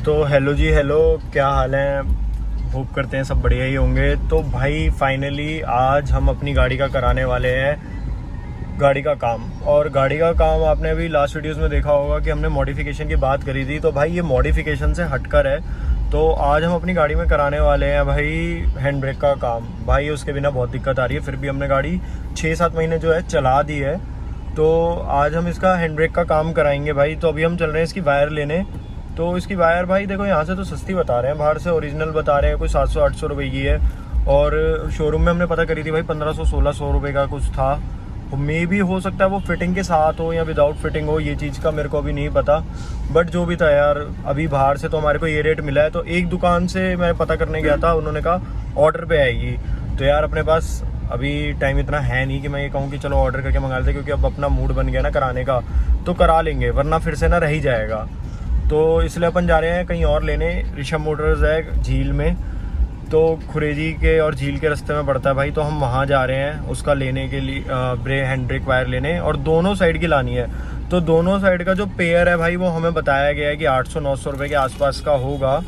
तो हेलो जी, हेलो, क्या हाल है। होप करते हैं सब बढ़िया ही होंगे। तो भाई फाइनली आज हम अपनी गाड़ी का कराने वाले हैं गाड़ी का काम। और गाड़ी का काम आपने अभी लास्ट वीडियोस में देखा होगा कि हमने मॉडिफिकेशन की बात करी थी। तो भाई ये मॉडिफिकेशन से हटकर है। तो आज हम अपनी गाड़ी में कराने वाले हैं भाई हैंड ब्रेक का काम। भाई उसके बिना बहुत दिक्कत आ रही है, फिर भी हमने गाड़ी 6-7 महीने जो है चला दी है। तो आज हम इसका हैंड ब्रेक का काम कराएंगे भाई। तो अभी हम चल रहे हैं इसकी वायर लेने। तो इसकी वायर भाई देखो यहाँ से तो सस्ती बता रहे हैं, बाहर से ओरिजिनल बता रहे हैं कोई 700-800 रुपये की है। और शोरूम में हमने पता करी थी भाई 1500-1600 रुपये का कुछ था। मे भी हो सकता है वो फिटिंग के साथ हो या विदाउट फिटिंग हो, ये चीज़ का मेरे को अभी नहीं पता। बट जो भी था यार, अभी बाहर से तो हमारे को ये रेट मिला है। तो एक दुकान से मैं पता करने गया था, उन्होंने कहा ऑर्डर पे आएगी। तो यार अपने पास अभी टाइम इतना है नहीं कि मैं ये कहूँ कि चलो ऑर्डर करके मंगा लेते, क्योंकि अब अपना मूड बन गया ना कराने का, तो करा लेंगे, वरना फिर से ना रह ही जाएगा। तो इसलिए अपन जा रहे हैं कहीं और लेने। ऋषभ मोटर्स है झील में, तो खुरेजी के और झील के रास्ते में पड़ता है भाई। तो हम वहाँ जा रहे हैं उसका लेने के लिए, ब्रेक हैंड ब्रेक वायर लेने, और दोनों साइड की लानी है। तो दोनों साइड का जो पेयर है भाई वो हमें बताया गया है कि 800-900 रुपये के आसपास का होगा।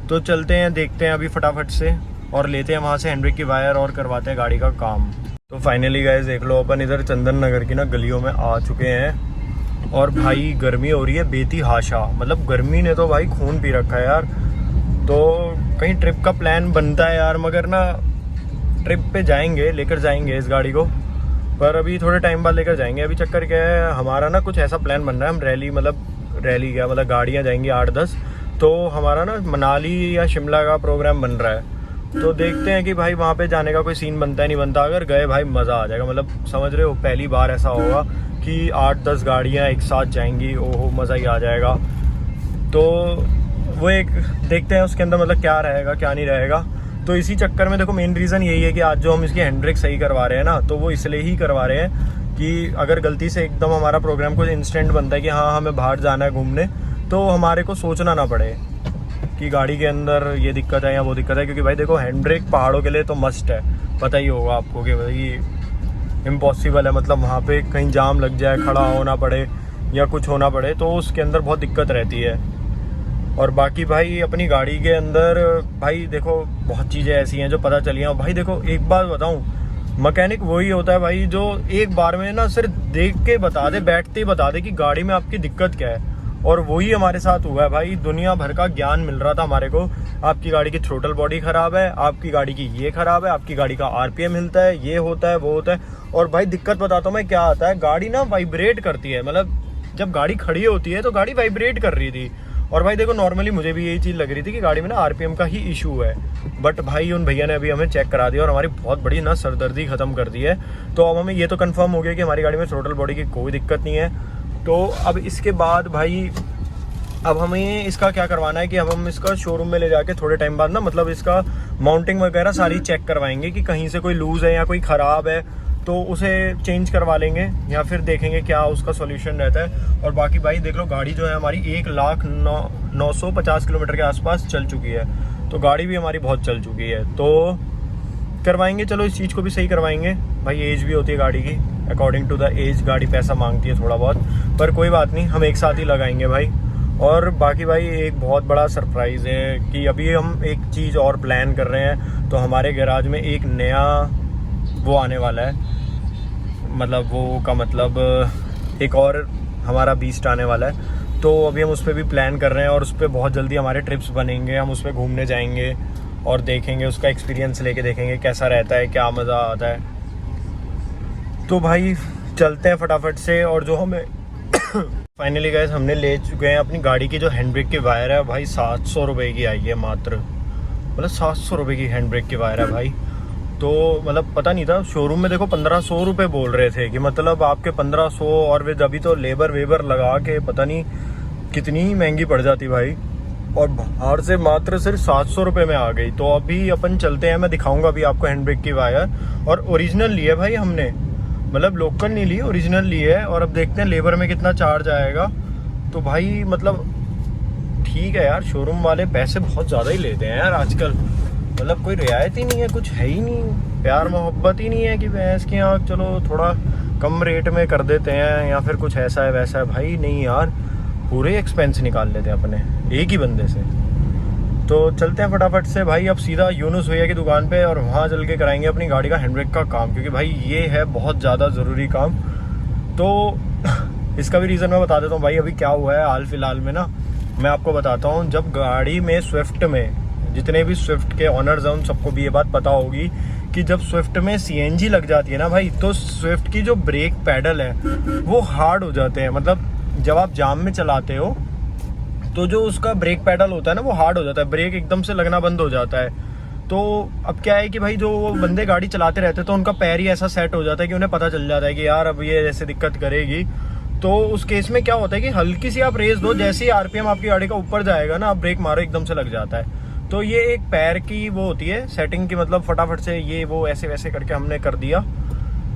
तो चलते हैं, देखते हैं अभी फटाफट से, और लेते हैं वहाँ से हैंड ब्रेक की वायर और करवाते हैं गाड़ी का काम। तो फाइनली गाइस देख लो, अपन इधर चंदन नगर की ना गलियों में आ चुके हैं। और भाई गर्मी हो रही है बेतिहाशा, मतलब गर्मी ने तो भाई खून पी रखा है यार। तो कहीं ट्रिप का प्लान बनता है यार, मगर ना ट्रिप पे जाएंगे, लेकर जाएंगे इस गाड़ी को, पर अभी थोड़े टाइम बाद लेकर जाएंगे। अभी चक्कर क्या है हमारा ना, कुछ ऐसा प्लान बन रहा है, हम रैली क्या मतलब गाड़ियाँ जाएंगी 8-10। तो हमारा ना मनाली या शिमला का प्रोग्राम बन रहा है। तो देखते हैं कि भाई वहाँ पे जाने का कोई सीन बनता है नहीं बनता। अगर गए भाई मज़ा आ जाएगा, मतलब समझ रहे हो, पहली बार ऐसा होगा कि 8-10 गाड़ियाँ एक साथ जाएंगी। ओहो मज़ा ही आ जाएगा। तो वो एक देखते हैं उसके अंदर मतलब क्या रहेगा क्या नहीं रहेगा। तो इसी चक्कर में देखो मेन रीज़न यही है कि आज जो हम इसकी हैंड ब्रेक सही करवा रहे हैं ना, तो वो इसलिए ही करवा रहे हैं कि अगर गलती से एकदम हमारा प्रोग्राम कुछ इंस्टेंट बनता है कि हाँ हमें बाहर जाना है घूमने, तो हमारे को सोचना ना पड़े कि गाड़ी के अंदर ये दिक्कत है या वो दिक्कत है। क्योंकि भाई देखो हैंड ब्रेक पहाड़ों के लिए तो मस्ट है, पता ही होगा आपको कि भाई इम्पॉसिबल है, मतलब वहाँ पे कहीं जाम लग जाए, खड़ा होना पड़े या कुछ होना पड़े, तो उसके अंदर बहुत दिक्कत रहती है। और बाकी भाई अपनी गाड़ी के अंदर भाई देखो बहुत चीज़ें ऐसी हैं जो पता चली हैं भाई। देखो एक बात बताऊँ, मैकेनिक वही होता है भाई जो एक बार में ना सिर्फ देख के बता दे, बैठते ही बता दे कि गाड़ी में आपकी दिक्कत क्या है। और वही हमारे साथ हुआ है भाई, दुनिया भर का ज्ञान मिल रहा था हमारे को। आपकी गाड़ी की थ्रोटल बॉडी ख़राब है, आपकी गाड़ी की ये ख़राब है, आपकी गाड़ी का आरपीएम हिलता है, ये होता है वो होता है। और भाई दिक्कत बताता हूँ मैं क्या आता है, गाड़ी ना वाइब्रेट करती है, मतलब जब गाड़ी खड़ी होती है तो गाड़ी वाइब्रेट कर रही थी। और भाई देखो नॉर्मली मुझे भी यही चीज़ लग रही थी कि गाड़ी में ना आरपीएम का ही इशू है। बट भाई उन भैया ने अभी हमें चेक करा दिया और हमारी बहुत बड़ी ना सरदर्दी ख़त्म कर दी है। तो अब हमें ये तो कंफर्म हो गया कि हमारी गाड़ी में थ्रोटल बॉडी की कोई दिक्कत नहीं है। तो अब इसके बाद भाई अब हमें इसका क्या करवाना है कि अब हम इसका शोरूम में ले जाके थोड़े टाइम बाद ना, मतलब इसका माउंटिंग वगैरह सारी चेक करवाएंगे कि कहीं से कोई लूज़ है या कोई ख़राब है, तो उसे चेंज करवा लेंगे या फिर देखेंगे क्या उसका सॉल्यूशन रहता है। और बाकी भाई देख लो गाड़ी जो है हमारी 1,09,50 किलोमीटर के आसपास चल चुकी है। तो गाड़ी भी हमारी बहुत चल चुकी है, तो करवाएंगे, चलो इस चीज़ को भी सही करवाएंगे। भाई एज भी होती है गाड़ी की, अकॉर्डिंग टू द एज गाड़ी पैसा मांगती है थोड़ा बहुत, पर कोई बात नहीं, हम एक साथ ही लगाएंगे भाई। और बाकी भाई एक बहुत बड़ा सरप्राइज़ है कि अभी हम एक चीज़ और प्लान कर रहे हैं। तो हमारे गैराज में एक नया वो आने वाला है, मतलब वो का मतलब एक और हमारा बीस्ट आने वाला है। तो अभी हम उस पर भी प्लान कर रहे हैं और उस पर बहुत जल्दी हमारे ट्रिप्स बनेंगे, हम उस पर घूमने जाएंगे और देखेंगे, उसका एक्सपीरियंस लेके देखेंगे कैसा रहता है, क्या मज़ा आता है। तो भाई चलते हैं फटाफट से। और जो हमें फाइनली गाइस हमने ले चुके हैं अपनी गाड़ी की जो हैंड ब्रेक की वायर है भाई, 700 रुपये की आई है मात्र, मतलब 700 रुपये की हैंड ब्रेक की वायर है भाई। तो मतलब पता नहीं था, शोरूम में देखो 1500 रुपये बोल रहे थे कि मतलब आपके 1500, और वे अभी तो लेबर वेबर लगा के पता नहीं कितनी महंगी पड़ जाती भाई। और बाहर से मात्र सिर्फ 700 रुपये में आ गई। तो अभी अपन चलते हैं, मैं दिखाऊंगा अभी आपको हैंड ब्रेक की वायर। और ओरिजिनल ली है भाई हमने, मतलब लोकल नहीं ली, ओरिजिनल ली है। और अब देखते हैं लेबर में कितना चार्ज आएगा। तो भाई मतलब ठीक है यार, शोरूम वाले पैसे बहुत ज़्यादा ही लेते हैं यार आजकल, मतलब कोई रियायत ही नहीं है, कुछ है ही नहीं, प्यार मोहब्बत ही नहीं है कि भैंस के यहाँ चलो थोड़ा कम रेट में कर देते हैं या फिर कुछ ऐसा है वैसा है। भाई नहीं यार, पूरे एक्सपेंस निकाल लेते हैं अपने एक ही बंदे से। तो चलते हैं फटाफट से भाई अब सीधा यूनुस भैया की दुकान पे और वहाँ चल के कराएंगे अपनी गाड़ी का हैंड ब्रेक का काम, क्योंकि भाई ये है बहुत ज़्यादा ज़रूरी काम। तो इसका भी रीज़न मैं बता देता हूँ भाई। अभी क्या हुआ है हाल फिलहाल में ना, मैं आपको बताता हूँ। जब गाड़ी में स्विफ्ट में जितने भी स्विफ्ट के ऑनर्स हैं उन सबको भी ये बात पता होगी कि जब स्विफ्ट में CNG लग जाती है ना भाई, तो स्विफ्ट की जो ब्रेक पैडल है वो हार्ड हो जाते हैं। मतलब जब आप जाम में चलाते हो तो जो उसका ब्रेक पैडल होता है ना वो हार्ड हो जाता है, ब्रेक एकदम से लगना बंद हो जाता है। तो अब क्या है कि भाई जो वो बंदे गाड़ी चलाते रहते हैं तो उनका पैर ही ऐसा सेट हो जाता है कि उन्हें पता चल जाता है कि यार अब ये ऐसे दिक्कत करेगी। तो उस केस में क्या होता है कि हल्की सी आप रेस दो, जैसे ही RPM आपकी गाड़ी का ऊपर जाएगा ना, आप ब्रेक मारो एकदम से लग जाता है। तो ये एक पैर की वो होती है सेटिंग की, मतलब फटाफट से ये वो ऐसे वैसे करके हमने कर दिया।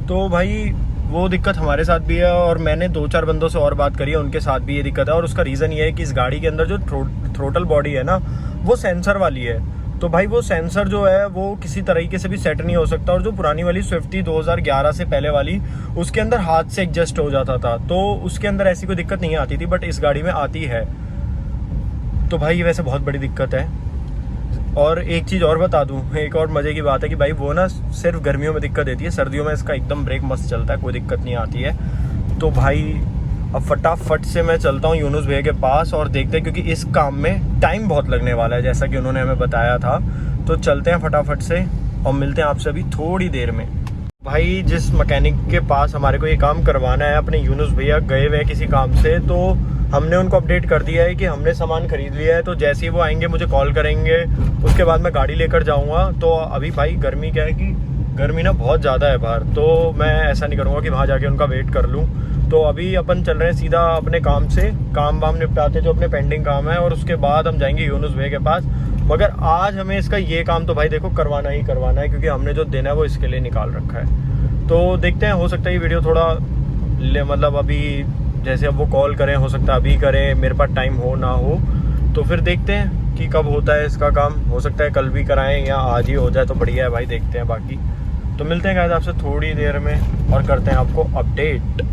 तो भाई वो दिक्कत हमारे साथ भी है और मैंने 2-4 बंदों से और बात करी है, उनके साथ भी ये दिक्कत है। और उसका रीज़न ये है कि इस गाड़ी के अंदर जो थ्रोटल बॉडी है ना वो सेंसर वाली है। तो भाई वो सेंसर जो है वो किसी तरीके से भी सेट नहीं हो सकता। और जो पुरानी वाली स्विफ्ट थी 2011 से पहले वाली, उसके अंदर हाथ से एडजस्ट हो जाता था, तो उसके अंदर ऐसी कोई दिक्कत नहीं आती थी, बट इस गाड़ी में आती है। तो भाई ये वैसे बहुत बड़ी दिक्कत है। और एक चीज़ और बता दूं, एक और मज़े की बात है कि भाई वो ना सिर्फ गर्मियों में दिक्कत देती है, सर्दियों में इसका एकदम ब्रेक मस्त चलता है, कोई दिक्कत नहीं आती है। तो भाई अब फटाफट से मैं चलता हूँ यूनुस भैया के पास और देखते हैं, क्योंकि इस काम में टाइम बहुत लगने वाला है जैसा कि उन्होंने हमें बताया था। तो चलते हैं फटाफट से और मिलते हैं आपसे अभी थोड़ी देर में। भाई जिस मैकेनिक के पास हमारे को ये काम करवाना है, अपने यूनुस भैया गए हुए किसी काम से, तो हमने उनको अपडेट कर दिया है कि हमने सामान खरीद लिया है। तो जैसे ही वो आएंगे मुझे कॉल करेंगे, उसके बाद मैं गाड़ी लेकर जाऊंगा। तो अभी भाई गर्मी क्या है कि गर्मी ना बहुत ज़्यादा है बाहर, तो मैं ऐसा नहीं करूँगा कि वहाँ जाके उनका वेट कर लूँ। तो अभी अपन चल रहे हैं सीधा अपने काम से, काम वाम निपटाते जो अपने पेंडिंग काम है, और उसके बाद हम जाएंगे यूनुस भैया के पास। मगर आज हमें इसका ये काम तो भाई देखो करवाना ही करवाना है, क्योंकि हमने जो दिन है वो इसके लिए निकाल रखा है। तो देखते हैं, हो सकता है ये वीडियो थोड़ा मतलब अभी जैसे अब वो कॉल करें, हो सकता है अभी करें, मेरे पास टाइम हो ना हो, तो फिर देखते हैं कि कब होता है इसका काम। हो सकता है कल भी कराएं या आज ही हो जाए तो बढ़िया है भाई, देखते हैं। बाकी तो मिलते हैं गाइस आपसे थोड़ी देर में और करते हैं आपको अपडेट।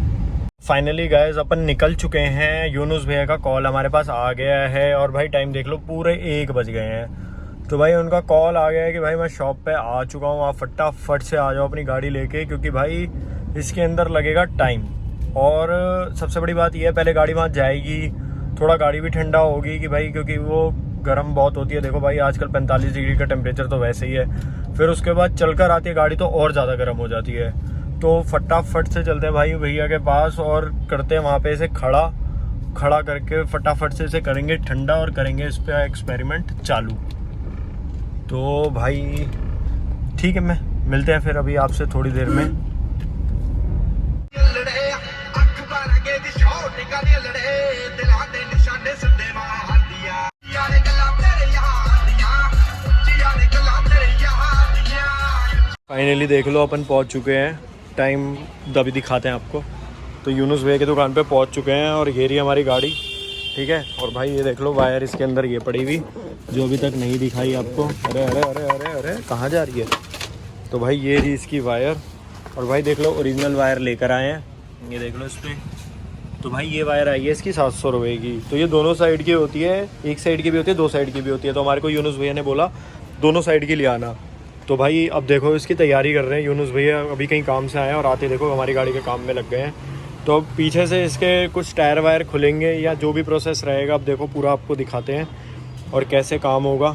फाइनली गाइस अपन निकल चुके हैं, यूनुस भैया का कॉल हमारे पास आ गया है और भाई टाइम देख लो पूरे 1 बज गए हैं। तो भाई उनका कॉल आ गया है कि भाई मैं शॉप पे आ चुका हूँ, आप फटाफट से आ जाओ अपनी गाड़ी लेके, क्योंकि भाई इसके अंदर लगेगा टाइम। और सबसे बड़ी बात यह है, पहले गाड़ी वहाँ जाएगी, थोड़ा गाड़ी भी ठंडा होगी कि भाई, क्योंकि वो गर्म बहुत होती है। देखो भाई आजकल 45 डिग्री का टेम्परेचर तो वैसे ही है। फिर उसके बाद चलकर आती है गाड़ी तो और ज़्यादा गर्म हो जाती है। तो फटाफट से चलते हैं भाई भैया के पास और करते हैं वहाँ पे इसे खड़ा करके फटाफट से इसे करेंगे ठंडा और करेंगे इस पर एक्सपेरिमेंट चालू। तो भाई ठीक है, मैं मिलते हैं फिर अभी आपसे थोड़ी देर में। फाइनली देख लो अपन पहुंच चुके हैं, टाइम अभी दिखाते हैं आपको। तो यूनुस भैया की दुकान पे पहुंच चुके हैं और ये रही हमारी गाड़ी, ठीक है। और भाई ये देख लो वायर इसके अंदर ये पड़ी हुई जो अभी तक नहीं दिखाई आपको। अरे अरे अरे अरे अरे कहाँ जा रही है? तो भाई ये रही इसकी वायर, और भाई देख लो ओरिजिनल वायर लेकर आए हैं, ये देख लो इस पर। तो भाई ये वायर आई है इसकी 700 रुपये की। तो ये दोनों साइड की होती है, एक साइड की भी होती है, 2 साइड की भी होती है। तो हमारे को यूनुस भैया ने बोला दोनों साइड की ले आना। तो भाई अब देखो इसकी तैयारी कर रहे हैं यूनुस भैया, अभी कहीं काम से आए हैं और आते देखो हमारी गाड़ी के काम में लग गए हैं। तो अब पीछे से इसके कुछ टायर वायर खुलेंगे या जो भी प्रोसेस रहेगा, अब देखो पूरा आपको दिखाते हैं और कैसे काम होगा।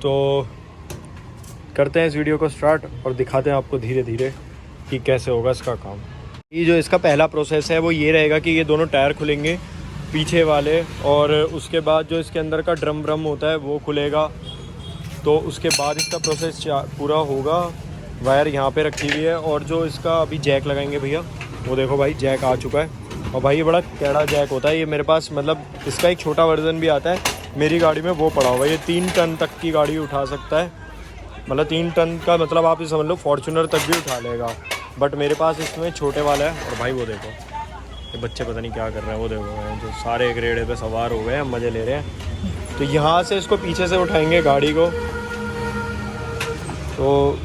तो करते हैं इस वीडियो को स्टार्ट और दिखाते हैं आपको धीरे धीरे कि कैसे होगा इसका काम। ये जो इसका पहला प्रोसेस है वो ये रहेगा कि ये दोनों टायर खुलेंगे पीछे वाले, और उसके बाद जो इसके अंदर का ड्रम होता है वो खुलेगा। तो उसके बाद इसका प्रोसेस पूरा होगा। वायर यहाँ पे रखी हुई है, और जो इसका अभी जैक लगाएंगे भैया, वो देखो भाई जैक आ चुका है। और भाई ये बड़ा टेढ़ा जैक होता है, ये मेरे पास मतलब इसका एक छोटा वर्जन भी आता है, मेरी गाड़ी में वो पड़ा हुआ है। ये 3 टन तक की गाड़ी उठा सकता है, मतलब 3 टन का मतलब आप ये समझ लो फॉर्च्यूनर तक भी उठा लेगा, बट मेरे पास इसमें छोटे वाला है। और भाई वो देखो ये बच्चे पता नहीं क्या कर रहे हैं, वो देखो जो सारे एक रेड़े पे सवार हो गए हैं, मज़े ले रहे हैं। तो यहाँ से इसको पीछे से उठाएंगे गाड़ी को, तो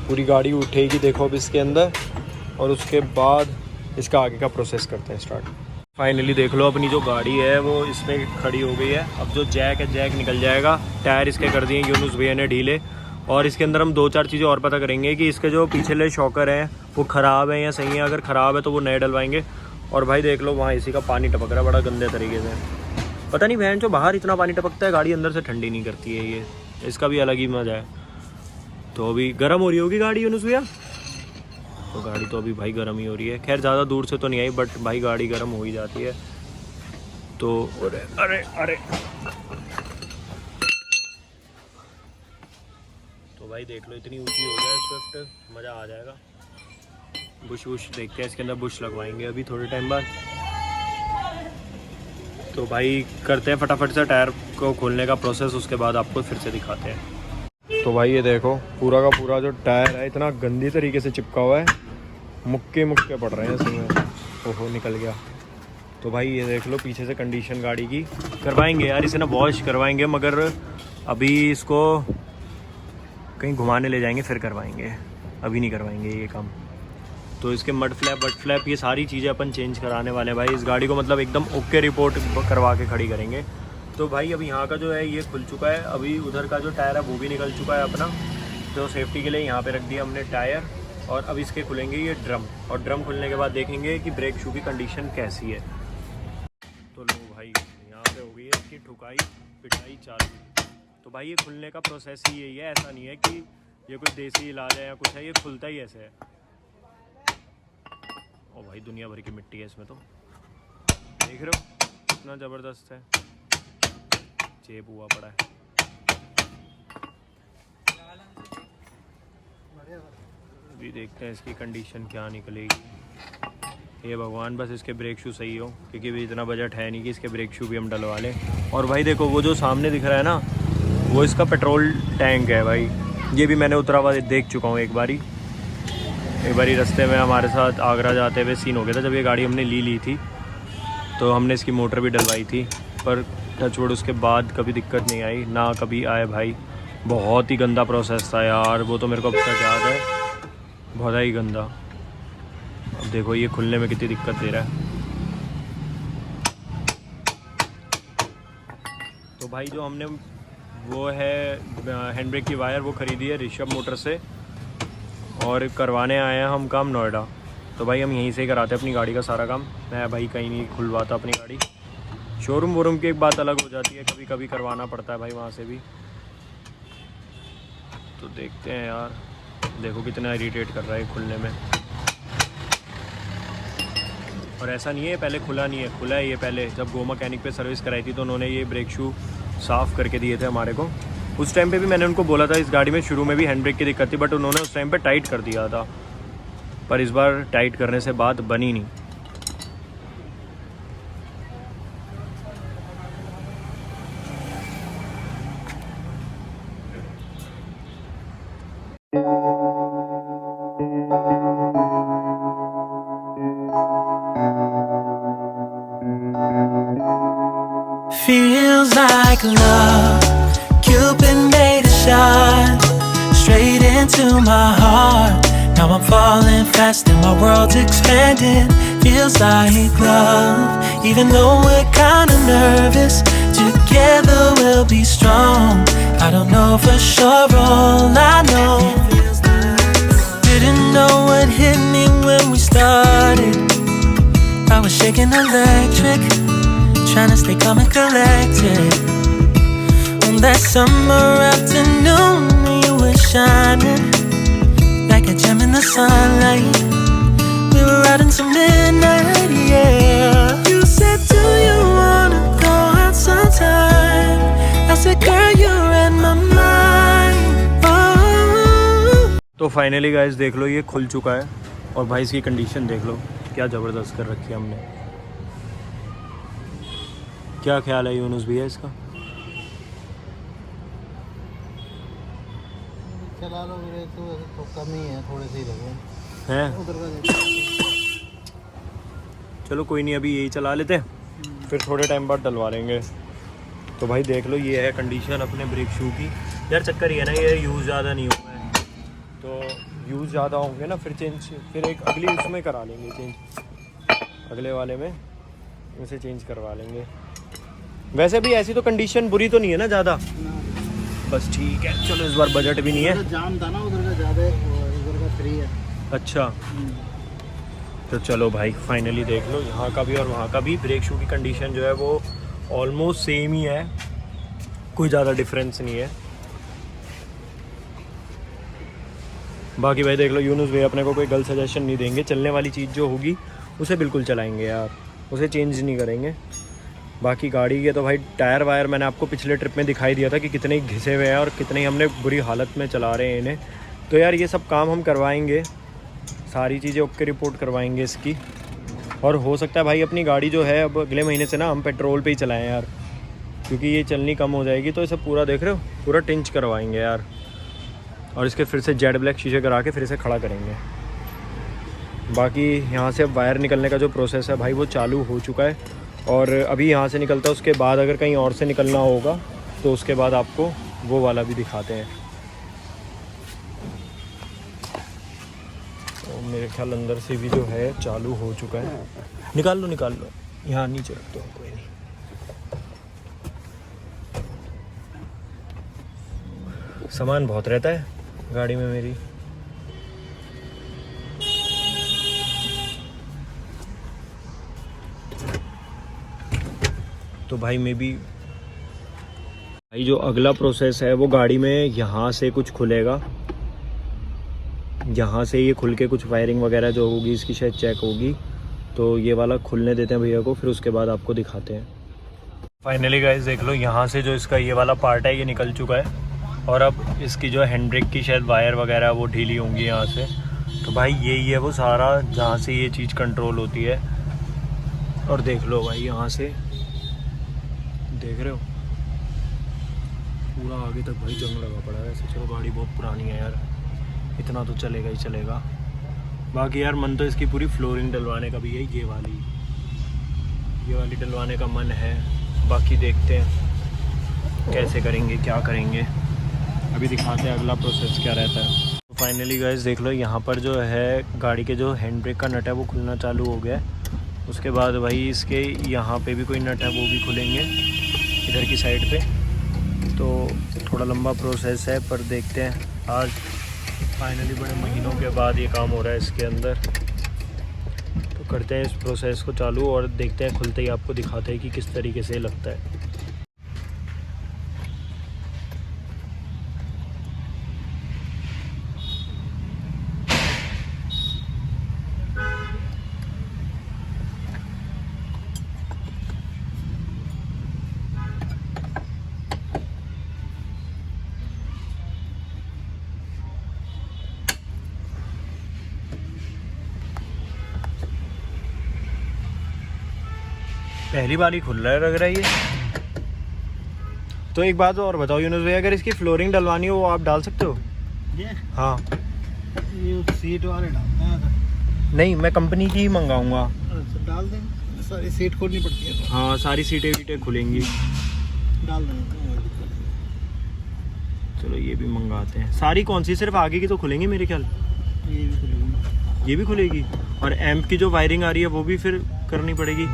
पूरी गाड़ी उठेगी देखो अब इसके अंदर, और उसके बाद इसका आगे का प्रोसेस करते हैं स्टार्ट। फाइनली देख लो अपनी जो गाड़ी है वो इस पर खड़ी हो गई है। अब जो जैक है जैक निकल जाएगा, टायर इसके कर दिए यूनुस भैया ने ढीले, और इसके अंदर हम 2-4 चीज़ें और पता करेंगे कि इसके जो पिछले शॉकर हैं वो ख़राब है या सही है। अगर ख़राब है तो वो नए डलवाएंगे। और भाई देख लो वहाँ इसी का पानी टपक रहा है बड़ा गंदे तरीके से। पता नहीं बहन जो बाहर इतना पानी टपकता है, गाड़ी अंदर से ठंडी नहीं करती है ये, इसका भी अलग ही मज़ा है। तो अभी गर्म हो रही होगी गाड़ी यूनुस भैया, तो गाड़ी तो अभी भाई गर्म ही हो रही है। खैर ज़्यादा दूर से तो नहीं आई, बट भाई गाड़ी गर्म हो ही जाती है। तो अरे अरे अरे तो भाई देख लो इतनी ऊंची हो जाए स्विफ्ट, मज़ा आ जाएगा। बुश देखते हैं इसके अंदर, बुश लगवाएंगे अभी थोड़े टाइम बाद। तो भाई करते हैं फटाफट से टायर को खोलने का प्रोसेस, उसके बाद आपको फिर से दिखाते हैं। तो भाई ये देखो पूरा का पूरा जो टायर है इतना गंदी तरीके से चिपका हुआ है, मुक्के पड़ रहे हैं इसमें। ओहो निकल गया। तो भाई ये देख लो पीछे से कंडीशन गाड़ी की करवाएंगे यार, इसे ना वॉश करवाएंगे, मगर अभी इसको कहीं घुमाने ले जाएंगे फिर करवाएंगे, अभी नहीं करवाएंगे ये काम। तो इसके मड फ्लैप ये सारी चीज़ें अपन चेंज कराने वाले हैं भाई। इस गाड़ी को मतलब एकदम ओके रिपोर्ट करवा के खड़ी करेंगे। तो भाई अभी यहाँ का जो है ये खुल चुका है, अभी उधर का जो टायर है वो भी निकल चुका है अपना। तो सेफ्टी के लिए यहाँ पे रख दिया हमने टायर, और अब इसके खुलेंगे ये ड्रम, और ड्रम खुलने के बाद देखेंगे कि ब्रेक शू की कंडीशन कैसी है। तो लो भाई यहाँ पे हो गई है इसकी ठुकाई पिटाई चालू। तो भाई ये खुलने का प्रोसेस ही यही है, ऐसा नहीं है कि ये कोई देसी इलाज है या कुछ है, ये खुलता ही ऐसे है। ओ भाई दुनिया भर की मिट्टी है इसमें, तो देख रहे हो कितना ज़बरदस्त है, चेप हुआ पड़ा है। अभी देखते हैं इसकी कंडीशन क्या निकलेगी। ये भगवान बस इसके ब्रेक शू सही हो, क्योंकि अभी इतना बजट है नहीं कि इसके ब्रेक शू भी हम डलवा लें। और भाई देखो वो जो सामने दिख रहा है ना, वो इसका पेट्रोल टैंक है भाई। ये भी मैंने उतरा हुआ देख चुका हूँ एक बारी रास्ते में हमारे साथ आगरा जाते हुए सीन हो गया था, जब ये गाड़ी हमने ली थी तो हमने इसकी मोटर भी डलवाई थी, पर टचवुड उसके बाद कभी दिक्कत नहीं आई ना कभी आए भाई। बहुत ही गंदा प्रोसेस था यार वो, तो मेरे को अब तक याद है, बहुत ही गंदा। अब देखो ये खुलने में कितनी दिक्कत दे रहा है। तो भाई जो हमने वो है हैंड ब्रेक की वायर वो ख़रीदी है ऋषभ मोटर से, और करवाने आए हैं हम काम नोएडा। तो भाई हम यहीं से ही कराते हैं अपनी गाड़ी का सारा काम। मैं भाई कहीं नहीं खुलवाता अपनी गाड़ी, शोरूम वोरूम की एक बात अलग हो जाती है, कभी कभी करवाना पड़ता है भाई वहाँ से भी। तो देखते हैं यार, देखो कितना इरिटेट कर रहा है खुलने में। और ऐसा नहीं है पहले खुला नहीं है, खुला है ये पहले। जब गो मैकेनिक पे सर्विस कराई थी तो उन्होंने ये ब्रेक शू साफ़ करके दिए थे हमारे को। उस टाइम पे भी मैंने उनको बोला था इस गाड़ी में शुरू में भी हैंड ब्रेक की दिक्कत थी, बट उन्होंने उस टाइम पे टाइट कर दिया था, पर इस बार टाइट करने से बात बनी नहीं। Feels like love, Cupid made a shot straight into my heart. Now I'm falling fast and my world's expanding. Feels like love, even though we're kinda nervous. Together we'll be strong. I don't know for sure, all I know didn't know what hit me when we started. I was shaking electric, trying to stay calm and collected. On that summer afternoon, you were shining like a gem in the sunlight. We were out until midnight, yeah. You said, do you wanna go out sometime? I said, girl, you're in my mind. Oh. तो finally guys देख लो ये खुल चुका है, और भाई इसकी condition देख लो क्या ज़बरदस्त कर रखी है हमने। क्या ख्याल है यूनुस भैया इसका? चला लो तो कम ही है, थोड़े से ही लगे हैं। चलो कोई नहीं, अभी यही चला लेते हैं, फिर थोड़े टाइम बाद डलवा लेंगे। तो भाई देख लो ये है कंडीशन अपने ब्रेक शू की। यार चक्कर ये है ना, ये यूज़ ज़्यादा नहीं हुआ है, तो यूज़ ज़्यादा होंगे ना फिर चेंज, फिर एक अगली उसमें करा लेंगे चेंज, अगले वाले में उसे चेंज करवा लेंगे। वैसे भी ऐसी तो कंडीशन बुरी तो नहीं है ना ज़्यादा, बस ठीक है। चलो इस बार बजट भी नहीं है। जाम था ना उधर का ज़्यादा, इधर का फ्री है। अच्छा तो चलो भाई फाइनली देख लो, यहाँ का भी और वहाँ का भी ब्रेक शू की कंडीशन जो है वो ऑलमोस्ट सेम ही है, कोई ज़्यादा डिफरेंस नहीं है। बाकी भाई देख लो यूनुस भाई अपने को कोई गलत सजेशन नहीं देंगे, चलने वाली चीज़ जो होगी उसे बिल्कुल चलाएंगे यार, उसे चेंज नहीं करेंगे। बाकी गाड़ी के तो भाई टायर वायर मैंने आपको पिछले ट्रिप में दिखाई दिया था कि कितने ही घिसे हुए हैं और कितने ही हमने बुरी हालत में चला रहे हैं इन्हें। तो यार ये सब काम हम करवाएंगे, सारी चीज़ें ओके रिपोर्ट करवाएंगे इसकी। और हो सकता है भाई अपनी गाड़ी जो है अब अगले महीने से ना हम पेट्रोल पे ही चलाएं यार, क्योंकि ये चलनी कम हो जाएगी। तो इसे पूरा देख रहे हो, पूरा टिंच करवाएंगे यार, और इसके फिर से जेड ब्लैक शीशे करा के फिर इसे खड़ा करेंगे। बाकी यहाँ से अब वायर निकलने का जो प्रोसेस है भाई वो चालू हो चुका है, और अभी यहाँ से निकलता है, उसके बाद अगर कहीं और से निकलना होगा तो उसके बाद आपको वो वाला भी दिखाते हैं। तो मेरे ख्याल अंदर से भी जो है चालू हो चुका है। निकाल लो, यहाँ नीचे रख दो, कोई नहीं। सामान बहुत रहता है गाड़ी में मेरी। तो भाई भाई जो अगला प्रोसेस है वो गाड़ी में यहाँ से कुछ खुलेगा, यहाँ से ये खुल के कुछ वायरिंग वगैरह जो होगी इसकी शायद चेक होगी। तो ये वाला खुलने देते हैं भैया को, फिर उसके बाद आपको दिखाते हैं। फाइनली गाइस देख लो, यहाँ से जो इसका ये वाला पार्ट है ये निकल चुका है, और अब इसकी जो हैंड ब्रेक की शायद वायर वगैरह वो ढीली होंगी यहाँ से। तो भाई यही है वो सारा जहाँ से ये चीज़ कंट्रोल होती है। और देख लो भाई यहाँ से देख रहे हो पूरा आगे तक भाई जंग लगा पड़ा है। वैसे चलो गाड़ी बहुत पुरानी है यार, इतना तो चलेगा ही चलेगा। बाकी यार मन तो इसकी पूरी फ्लोरिंग डलवाने का भी है, ये वाली डलवाने का मन है। बाकी देखते हैं कैसे करेंगे, क्या करेंगे, अभी दिखाते हैं अगला प्रोसेस क्या रहता है। तो फाइनली गाइस देख लो, यहाँ पर जो है गाड़ी के जो हैंड ब्रेक का नट है वो खुलना चालू हो गया है। उसके बाद भाई इसके यहाँ पे भी कोई नट है वो भी खुलेंगे इधर की साइड पे। तो थोड़ा लंबा प्रोसेस है, पर देखते हैं। आज फाइनली बड़े महीनों के बाद ये काम हो रहा है इसके अंदर। तो करते हैं इस प्रोसेस को चालू और देखते हैं, खुलते ही आपको दिखाते हैं कि किस तरीके से लगता है। पहली बार ही खुल रहा है लग रहा है ये। तो एक बात और बताओ यूनुस भाई, अगर इसकी फ्लोरिंग डलवानी हो वो आप डाल सकते हो? ये हाँ, ये सीट वाले डालते हैं। नहीं मैं कंपनी की ही मंगाऊंगा। अच्छा डाल देंगे, सारी सीट खोलनी पड़ती है तो। हाँ सारी सीटें खुलेंगी, डाल देंगे। चलो ये भी मंगाते हैं। सारी कौन सी, सिर्फ आगे की तो खुलेंगी मेरे ख्याल। ये भी खुलेगी, ये भी खुलेगी, और एम्प की जो वायरिंग आ रही है वो भी फिर करनी पड़ेगी।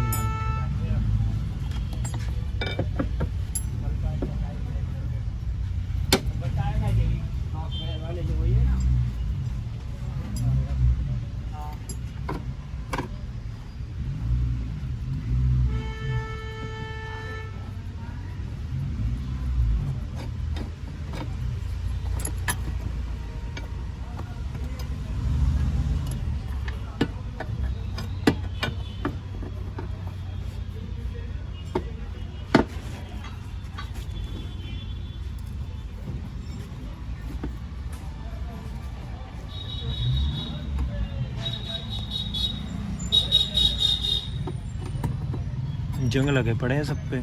जंग लगे पड़े हैं सब पे।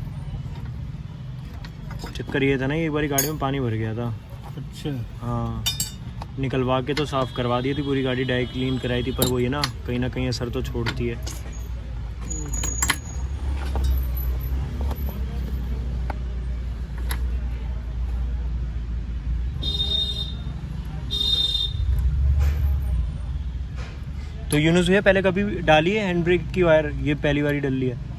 चक्कर ये था ना, एक बारी गाड़ी में पानी भर गया था। अच्छा हाँ, निकलवा के तो साफ़ करवा दी थी पूरी गाड़ी, डाई क्लीन कराई थी, पर वो ये ना कहीं असर तो छोड़ती है। तो यूनुस भैया पहले कभी डाली है हैंड ब्रेक की वायर? ये पहली बार ही डल ली है।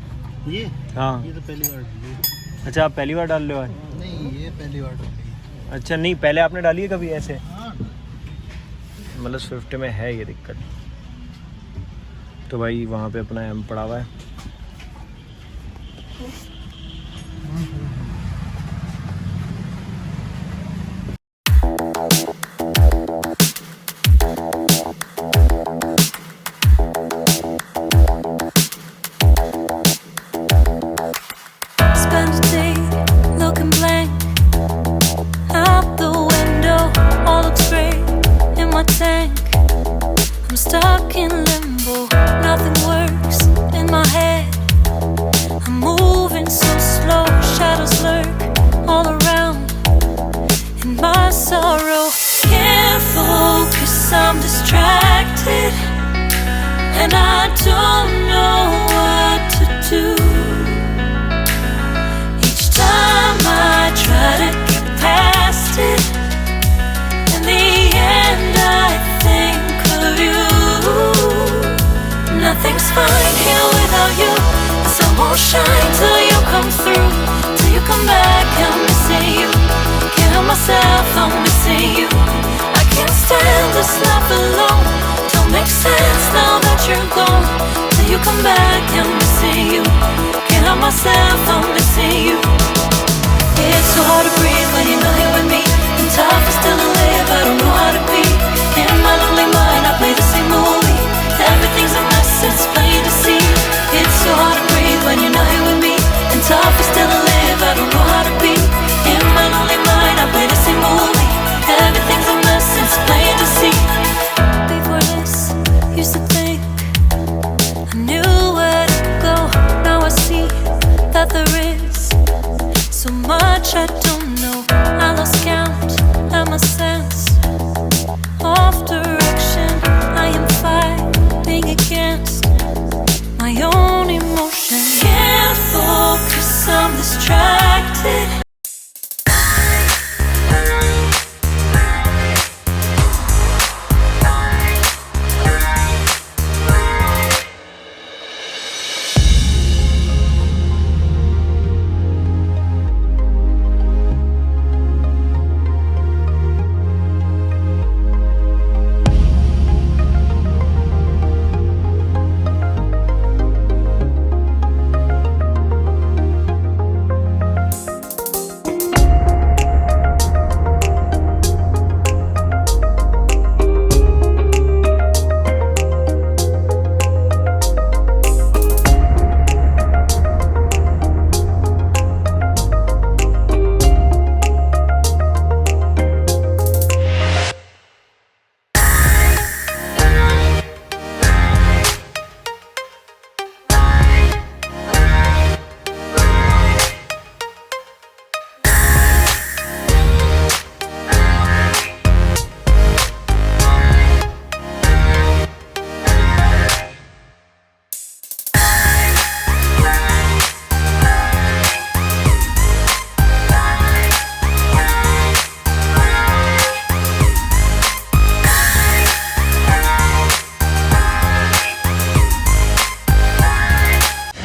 ये हाँ ये तो पहली बार डाली है। अच्छा, आप पहली बार डाल रहे हो? नहीं ये पहली बार डाली है। अच्छा, नहीं पहले आपने डाली है कभी ऐसे? हाँ मतलब स्विफ्ट में है ये दिक्कत। तो भाई वहाँ पे अपना एम पड़ा हुआ है। Spend a day looking blank out the window. All looks great in my tank. I'm stuck in limbo. Nothing works in my head. I'm moving so slow. Shadows lurk all around. In my sorrow, can't focus. I'm distracted, and I don't know what to do. I try to get past it. In the end, I think of you. Nothing's fine here without you. The sun won't shine till you come through. Till you come back, I'm missing you. Can't help myself, I'm missing you. I can't stand this life alone. Don't make sense now that you're gone. Till you come back, I'm missing you. Can't help myself, I'm missing you. It's so hard to breathe when you're not here with me. And tough is still to live, I don't know how to be. In my lonely mind, I play the same movie. Everything's a mess, it's plain to see. It's so hard to breathe when you're not here with me. And tough is still to live, I don't know how to be. In my lonely mind, I play the same movie. Everything's a mess, it's plain to see. Before this, used to think I knew where to go. Now I see that there is so much I don't know. I lost count and my sense of direction. I am fighting against my own emotion. Can't focus, I'm distracted.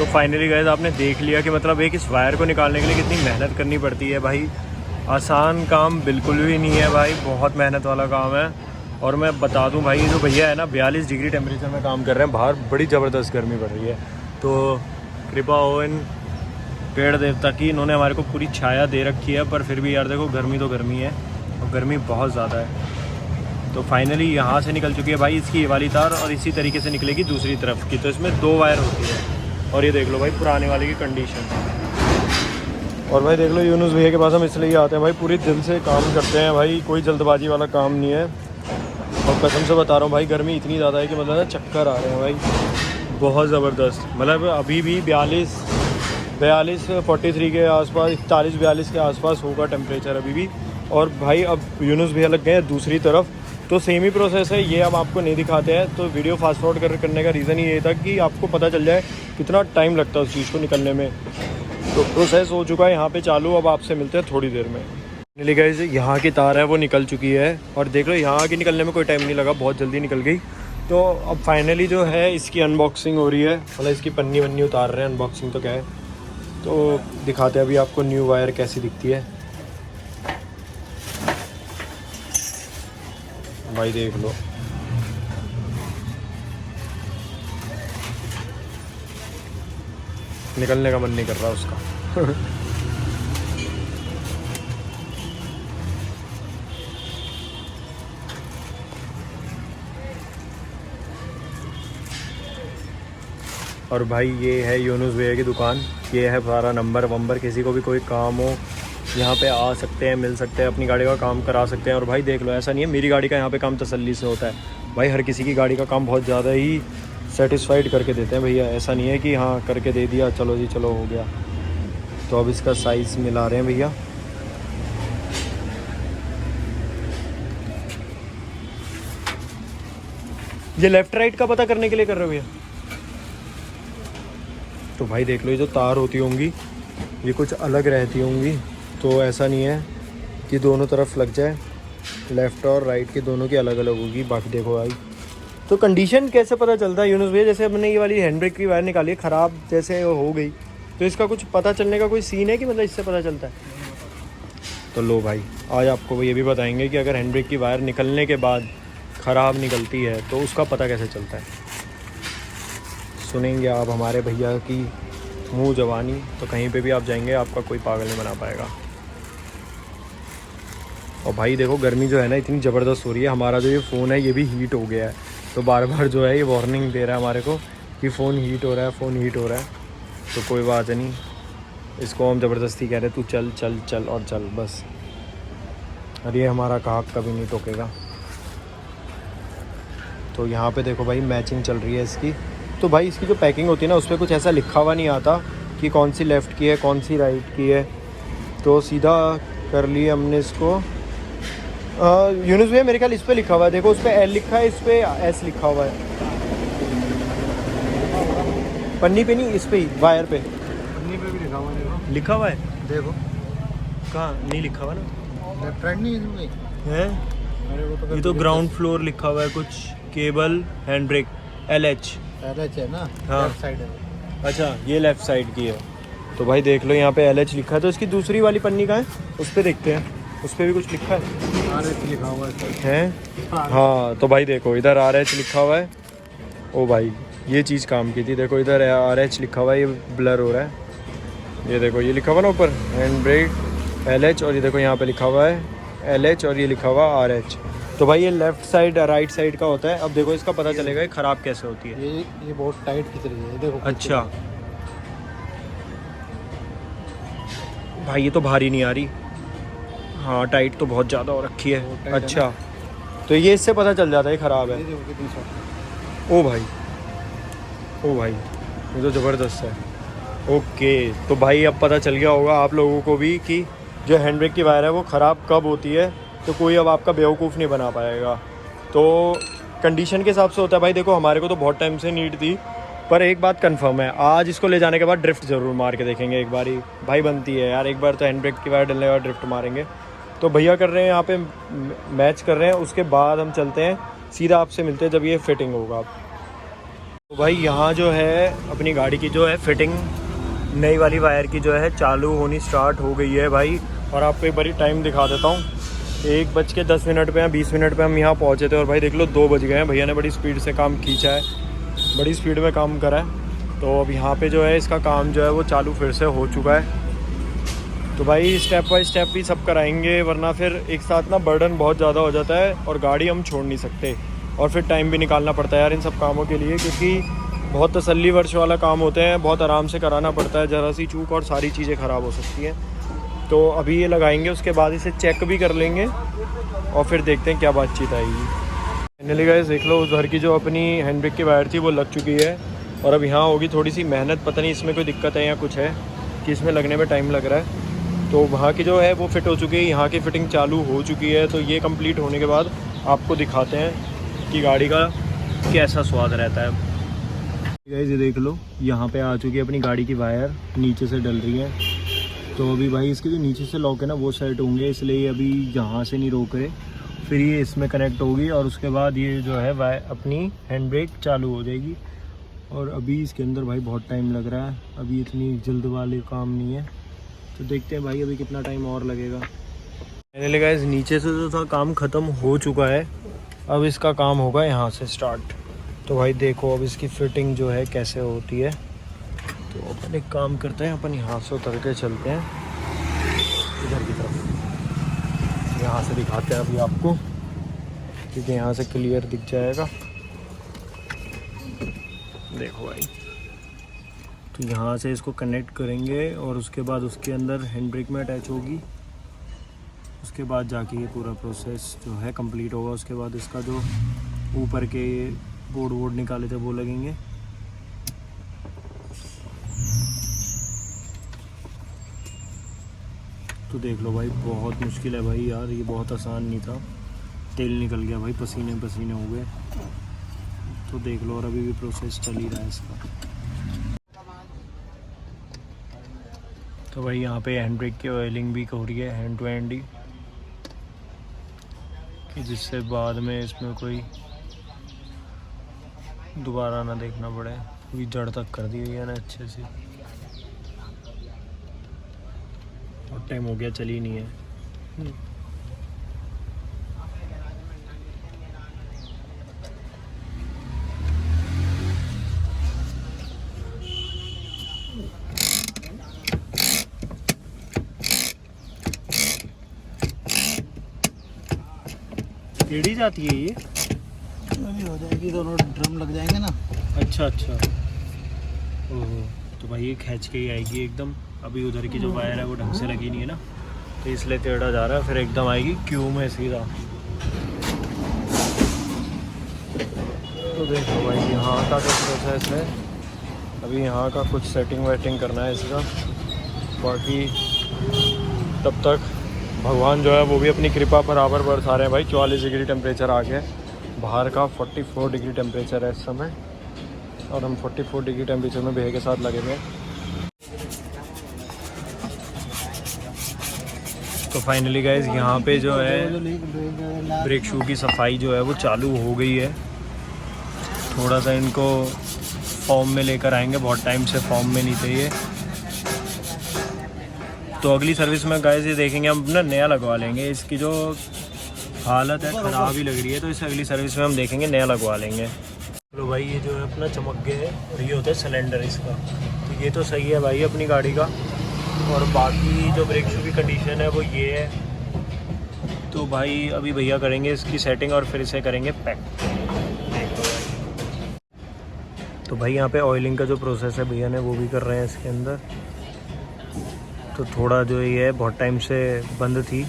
तो finally guys आपने देख लिया कि मतलब एक इस wire को निकालने के लिए कितनी मेहनत करनी पड़ती है भाई। आसान काम बिल्कुल भी नहीं है भाई, बहुत मेहनत वाला काम है। और मैं बता दूं भाई, जो भैया है ना 42 डिग्री टेम्परेचर में काम कर रहे हैं, बाहर बड़ी ज़बरदस्त गर्मी पड़ रही है। तो कृपा हो इन पेड़ देवता की, इन्होंने हमारे को पूरी छाया दे रखी है। पर फिर भी यार देखो, गर्मी तो गर्मी है और गर्मी बहुत ज़्यादा है। तो फाइनली यहाँ से निकल चुकी है भाई इसकी ये वाली तार, और इसी तरीके से निकलेगी दूसरी तरफ की। तो इसमें 2 वायर होती है। और ये देख लो भाई पुराने वाले की कंडीशन। और भाई देख लो, यूनुस भैया के पास हम इसलिए आते हैं भाई, पूरी दिल से काम करते हैं भाई, कोई जल्दबाजी वाला काम नहीं है। और कसम से बता रहा हूँ भाई, गर्मी इतनी ज़्यादा है कि मतलब ना चक्कर आ रहे हैं भाई, बहुत ज़बरदस्त। मतलब अभी भी 42 43 के आसपास, 41-42 के आसपास होगा टेम्परेचर अभी भी। और भाई अब यूनुस भैया लग गए हैं दूसरी तरफ, तो सेम ही प्रोसेस है। ये हम आपको नहीं दिखाते हैं, तो वीडियो फास्ट फॉरवर्ड करने का रीज़न ही ये था कि आपको पता चल जाए कितना टाइम लगता है उस चीज़ को निकलने में। तो प्रोसेस हो चुका है यहाँ पे चालू, अब आपसे मिलते हैं थोड़ी देर में। फाइनली गाइस यहाँ की तार है वो निकल चुकी है, और देख लो यहाँ की निकलने में कोई टाइम नहीं लगा, बहुत जल्दी निकल गई। तो अब फाइनली जो है इसकी अनबॉक्सिंग हो रही है, मतलब इसकी पन्नी वन्नी उतार रहे हैं, अनबॉक्सिंग तो क्या है। तो दिखाते हैं अभी आपको न्यू वायर कैसी दिखती है। भाई देख लो, निकलने का मन नहीं कर रहा उसका। और भाई ये है यूनुस भैया की दुकान, ये है सारा नंबर वंबर, किसी को भी कोई काम हो यहाँ पे आ सकते हैं, मिल सकते हैं, अपनी गाड़ी का काम करा सकते हैं। और भाई देख लो, ऐसा नहीं है मेरी गाड़ी का यहाँ पे काम तसल्ली से होता है भाई, हर किसी की गाड़ी का काम बहुत ज़्यादा ही सेटिस्फाइड करके देते हैं भैया। ऐसा नहीं है कि हाँ करके दे दिया चलो जी चलो हो गया। तो अब इसका साइज़ मिला रहे हैं भैया। ये लेफ़्ट राइट का पता करने के लिए कर रहे हो भैया? तो भाई देख लो, ये जो तार होती होंगी ये कुछ अलग रहती होंगी, तो ऐसा नहीं है कि दोनों तरफ लग जाए, लेफ़्ट और राइट की दोनों की अलग अलग होगी। बाकी देखो भाई, तो कंडीशन कैसे पता चलता है यूनुस भैया? जैसे हमने ये वाली हैंड ब्रेक की वायर निकाली है, ख़राब जैसे हो गई, तो इसका कुछ पता चलने का कोई सीन है कि मतलब इससे पता चलता है? तो लो भाई, आज आपको ये भी बताएंगे कि अगर हैंड ब्रेक की वायर निकलने के बाद ख़राब निकलती है तो उसका पता कैसे चलता है। सुनेंगे आप हमारे भैया की मुंह जवानी, तो कहीं पे भी आप जाएंगे आपका कोई पागल नहीं बना पाएगा। और भाई देखो, गर्मी जो है ना इतनी ज़बरदस्त हो रही है, हमारा जो ये फ़ोन है ये भी हीट हो गया है, तो बार बार जो है ये वार्निंग दे रहा है हमारे को कि फ़ोन हीट हो रहा है, फ़ोन हीट हो रहा है। तो कोई बात नहीं, इसको हम ज़बरदस्ती कह रहे तू चल चल चल और चल बस। अरे हमारा कहा कभी नहीं टोकेगा। तो यहाँ पे देखो भाई मैचिंग चल रही है इसकी। तो भाई इसकी जो पैकिंग होती है ना, उस पर कुछ ऐसा लिखा हुआ नहीं आता कि कौन सी लेफ़्ट की है कौन सी राइट की है। तो सीधा कर लिए हमने इसको। यूनुस भैया मेरे ख्याल इस पर लिखा हुआ है, देखो उस पर एल लिखा है, इस पर एस लिखा हुआ है। पन्नी पे नहीं, इस पे ही वायर पे। पन्नी पे भी लिखा हुआ है, देखो लिखा हुआ है, देखो कहाँ नहीं लिखा हुआ ना? लेफ्ट राइट नहीं इसमें है, मेरे को तो ये तो ग्राउंड फ्लोर लिखा हुआ है कुछ, cable hand brake LH। LH है ना, हाँ। लेफ्ट साइड है। अच्छा ये लेफ़्ट साइड की है। तो भाई देख लो यहाँ पे LH लिखा है, तो इसकी दूसरी वाली पन्नी कहाँ है उस पर देखते हैं, उस पर भी कुछ लिखा है। RH लिखा हुआ है? हाँ तो भाई देखो इधर RH लिखा हुआ है। ओ भाई ये चीज़ काम की थी, देखो इधर RH लिखा हुआ है, ये ब्लर हो रहा है। ये देखो ये लिखा हुआ ना ऊपर हैंड ब्रेक LH, और ये देखो यहाँ पे लिखा हुआ है LH और ये लिखा हुआ RH। तो भाई ये लेफ़्ट साइड राइट साइड का होता है। अब देखो इसका पता चलेगा ये ख़राब कैसे होती है। ये बहुत टाइट खींच रही है, देखो। अच्छा भाई ये तो भारी नहीं आ रही। हाँ टाइट तो बहुत ज़्यादा हो रखी है। अच्छा तो ये इससे पता चल जाता है ख़राब है। ये देखो कितनी सॉफ्ट। ओ भाई ये तो ज़बरदस्त है। ओके तो भाई अब पता चल गया होगा आप लोगों को भी कि जो हैंड ब्रेक की वायर है वो ख़राब कब होती है, तो कोई अब आपका बेवकूफ़ नहीं बना पाएगा। तो कंडीशन के हिसाब से होता है भाई। देखो हमारे को तो बहुत टाइम से नीड थी, पर एक बात कंफर्म है, आज इसको ले जाने के बाद ड्रिफ्ट ज़रूर मार के देखेंगे एक बारी। भाई बनती है यार, एक बार तो हैंड ब्रेक की वायर डलने के बाद ड्रिफ्ट मारेंगे। तो भैया कर रहे हैं यहाँ पे मैच कर रहे हैं, उसके बाद हम चलते हैं सीधा आपसे मिलते हैं जब ये फिटिंग होगा। तो भाई यहाँ जो है अपनी गाड़ी की जो है फिटिंग नई वाली वायर की जो है चालू होनी स्टार्ट हो गई है भाई। और आपको एक बारी टाइम दिखा देता हूँ, 1:10 पे या 20 मिनट पे हम यहाँ पहुँचे थे, और भाई देख लो 2 बज गए हैं। भैया ने बड़ी स्पीड से काम खींचा है, बड़ी स्पीड में काम करा है। तो अब यहाँ पे जो है इसका काम जो है वो चालू फिर से हो चुका है। तो भाई स्टेप बाय स्टेप भी सब कराएंगे, वरना फिर एक साथ ना बर्डन बहुत ज़्यादा हो जाता है और गाड़ी हम छोड़ नहीं सकते, और फिर टाइम भी निकालना पड़ता है यार इन सब कामों के लिए, क्योंकि बहुत तसल्ली वर्ष वाला काम होते हैं, बहुत आराम से कराना पड़ता है। ज़रा सी चूक और सारी चीज़ें ख़राब हो सकती हैं। तो अभी ये लगाएंगे, उसके बाद इसे चेक भी कर लेंगे और फिर देखते हैं क्या बातचीत आएगी। फाइनली गाइस देख लो, उधर की जो अपनी हैंड ब्रेक की वायर थी वो लग चुकी है, और अब यहाँ होगी थोड़ी सी मेहनत। पता नहीं इसमें कोई दिक्कत है या कुछ है कि इसमें लगने में टाइम लग रहा है। तो वहाँ की जो है वो फिट हो चुकी है, यहाँ की फ़िटिंग चालू हो चुकी है। तो ये कंप्लीट होने के बाद आपको दिखाते हैं कि गाड़ी का कैसा स्वाद रहता है। गाइस ये देख लो, यहाँ पे आ चुकी है अपनी गाड़ी की वायर, नीचे से डल रही है। तो अभी भाई इसके जो नीचे से लॉक है ना वो सेट होंगे, इसलिए अभी यहाँ से नहीं रोक रहे, फिर ये इसमें कनेक्ट होगी और उसके बाद ये जो है वह अपनी हैंड ब्रेक चालू हो जाएगी। और अभी इसके अंदर भाई बहुत टाइम लग रहा है, अभी इतनी जल्द वाले काम नहीं है, तो देखते हैं भाई अभी कितना टाइम और लगेगा। मैंने लगा इस नीचे से जो था काम ख़त्म हो चुका है, अब इसका काम होगा यहाँ से स्टार्ट। तो भाई देखो अब इसकी फिटिंग जो है कैसे होती है। तो अपन एक काम करते हैं, अपन यहाँ से उतर के चलते हैं इधर की तरफ, यहाँ से दिखाते हैं अभी आपको, क्योंकि यहाँ से क्लियर दिख जाएगा। देखो भाई, तो यहाँ से इसको कनेक्ट करेंगे और उसके बाद उसके अंदर हैंड ब्रेक में अटैच होगी। उसके बाद जाके ये पूरा प्रोसेस जो है कंप्लीट होगा। उसके बाद इसका जो ऊपर के बोर्ड निकाले थे वो लगेंगे। तो देख लो भाई, बहुत मुश्किल है भाई यार, ये बहुत आसान नहीं था। तेल निकल गया भाई, पसीने पसीने हो गए। तो देख लो, और अभी भी प्रोसेस चल ही रहा है इसका। तो भाई यहाँ पे हैंड ब्रेक की ऑयलिंग भी हो रही है हैंड टू हैंड ही, कि जिससे बाद में इसमें कोई दोबारा ना देखना पड़े। पूरी जड़ तक कर दी हुई है ना अच्छे से। और टाइम हो गया, चली नहीं है। टेढ़ी जाती है ये, अभी हो जाएगी, दोनों ड्रम लग जाएंगे ना। अच्छा अच्छा, ओहो। तो भाई ये खींच के ही आएगी एकदम। अभी उधर की जो वायर है वो ढंग से लगी नहीं है ना, तो इसलिए टेढ़ा जा रहा है, फिर एकदम आएगी क्यू में सीधा। तो देखो भाई यहाँ का जो प्रोसेस है, अभी यहाँ का कुछ सेटिंग वेटिंग करना है इसका। बाकी तब तक भगवान जो है वो भी अपनी कृपा बराबर बरसा रहे हैं भाई। 44 डिग्री टेम्परेचर आ गया, बाहर का 44 डिग्री टेम्परेचर है इस समय, और हम 44 डिग्री टेम्परेचर में भैया के साथ लगे हुए हैं। तो फाइनली गाइज यहाँ पे जो है ब्रेक शू की सफाई जो है वो चालू हो गई है। थोड़ा सा इनको फॉर्म में लेकर आएंगे, बहुत टाइम से फॉर्म में नहीं थे ये। तो अगली सर्विस में गाइज ये देखेंगे, हम ना नया लगवा लेंगे। इसकी जो हालत है ख़राब ही लग रही है, तो इस अगली सर्विस में हम देखेंगे नया लगवा लेंगे। तो भाई ये जो है अपना चमक गए है, और ये होता है सिलेंडर इसका। तो ये तो सही है भाई अपनी गाड़ी का। और बाकी जो ब्रेक शू की कंडीशन है वो ये है। तो भाई अभी भैया करेंगे इसकी सेटिंग और फिर इसे करेंगे पैक। देखो भाई, तो भाई यहाँ पे ऑयलिंग का जो प्रोसेस है भैया ने वो भी कर रहे हैं इसके अंदर। तो थोड़ा जो ये है बहुत टाइम से बंद थी।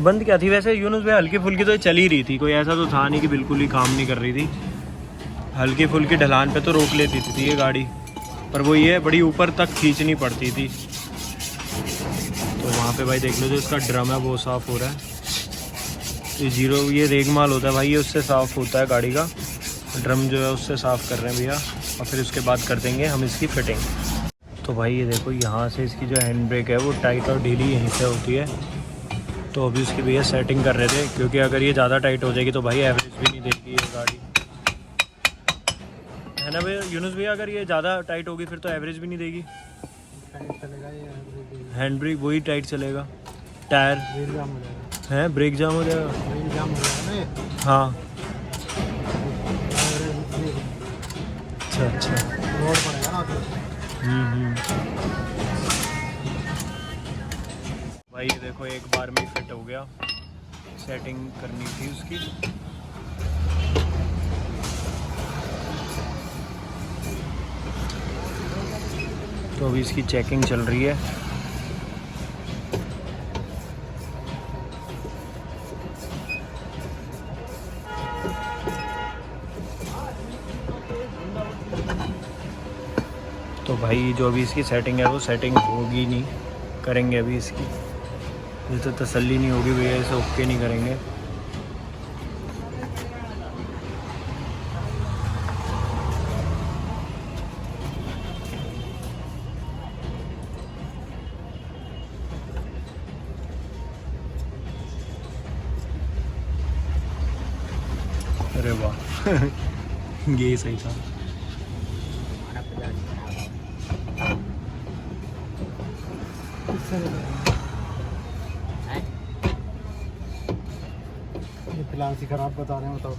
बंद क्या थी वैसे यूनुस भाई, हल्की फुल्की तो चल ही रही थी, कोई ऐसा तो था नहीं कि बिल्कुल ही काम नहीं कर रही थी। हल्की फुल्की ढलान पे तो रोक लेती थी ये गाड़ी, पर वो ये बड़ी ऊपर तक खींचनी पड़ती थी। तो वहाँ पे भाई देख लो जो इसका ड्रम है वो साफ़ हो रहा है। ये रेगमाल होता है भाई, ये उससे साफ़ होता है गाड़ी का ड्रम जो है, उससे साफ़ कर रहे हैं भैया। और फिर उसके बाद कर देंगे हम इसकी फिटिंग। तो भाई ये देखो यहाँ से इसकी जो हैंड ब्रेक है वो टाइट और ढीली यहीं से होती है। तो अभी उसकी भैया सेटिंग कर रहे थे, क्योंकि अगर ये ज़्यादा टाइट हो जाएगी तो भाई एवरेज भी नहीं देगी ये गाड़ी, है ना भैया यूनुस भैया। अगर ये ज़्यादा टाइट होगी फिर तो एवरेज भी नहीं देगी। हैंड ब्रेक वही टाइट चलेगा, टायर है ब्रेक जाम हो जाएगा। हाँ अच्छा अच्छा, भाई ये देखो एक बार में फिट हो गया। सेटिंग करनी थी उसकी। तो अभी इसकी चेकिंग चल रही है। तो भाई जो अभी इसकी सेटिंग है वो सेटिंग होगी नहीं, करेंगे अभी इसकी। ये तो तसल्ली नहीं होगी भैया, इसे ओके नहीं करेंगे। अरे वाह ये सही था। ये प्लान से खराब बता रहे हैं, बताओ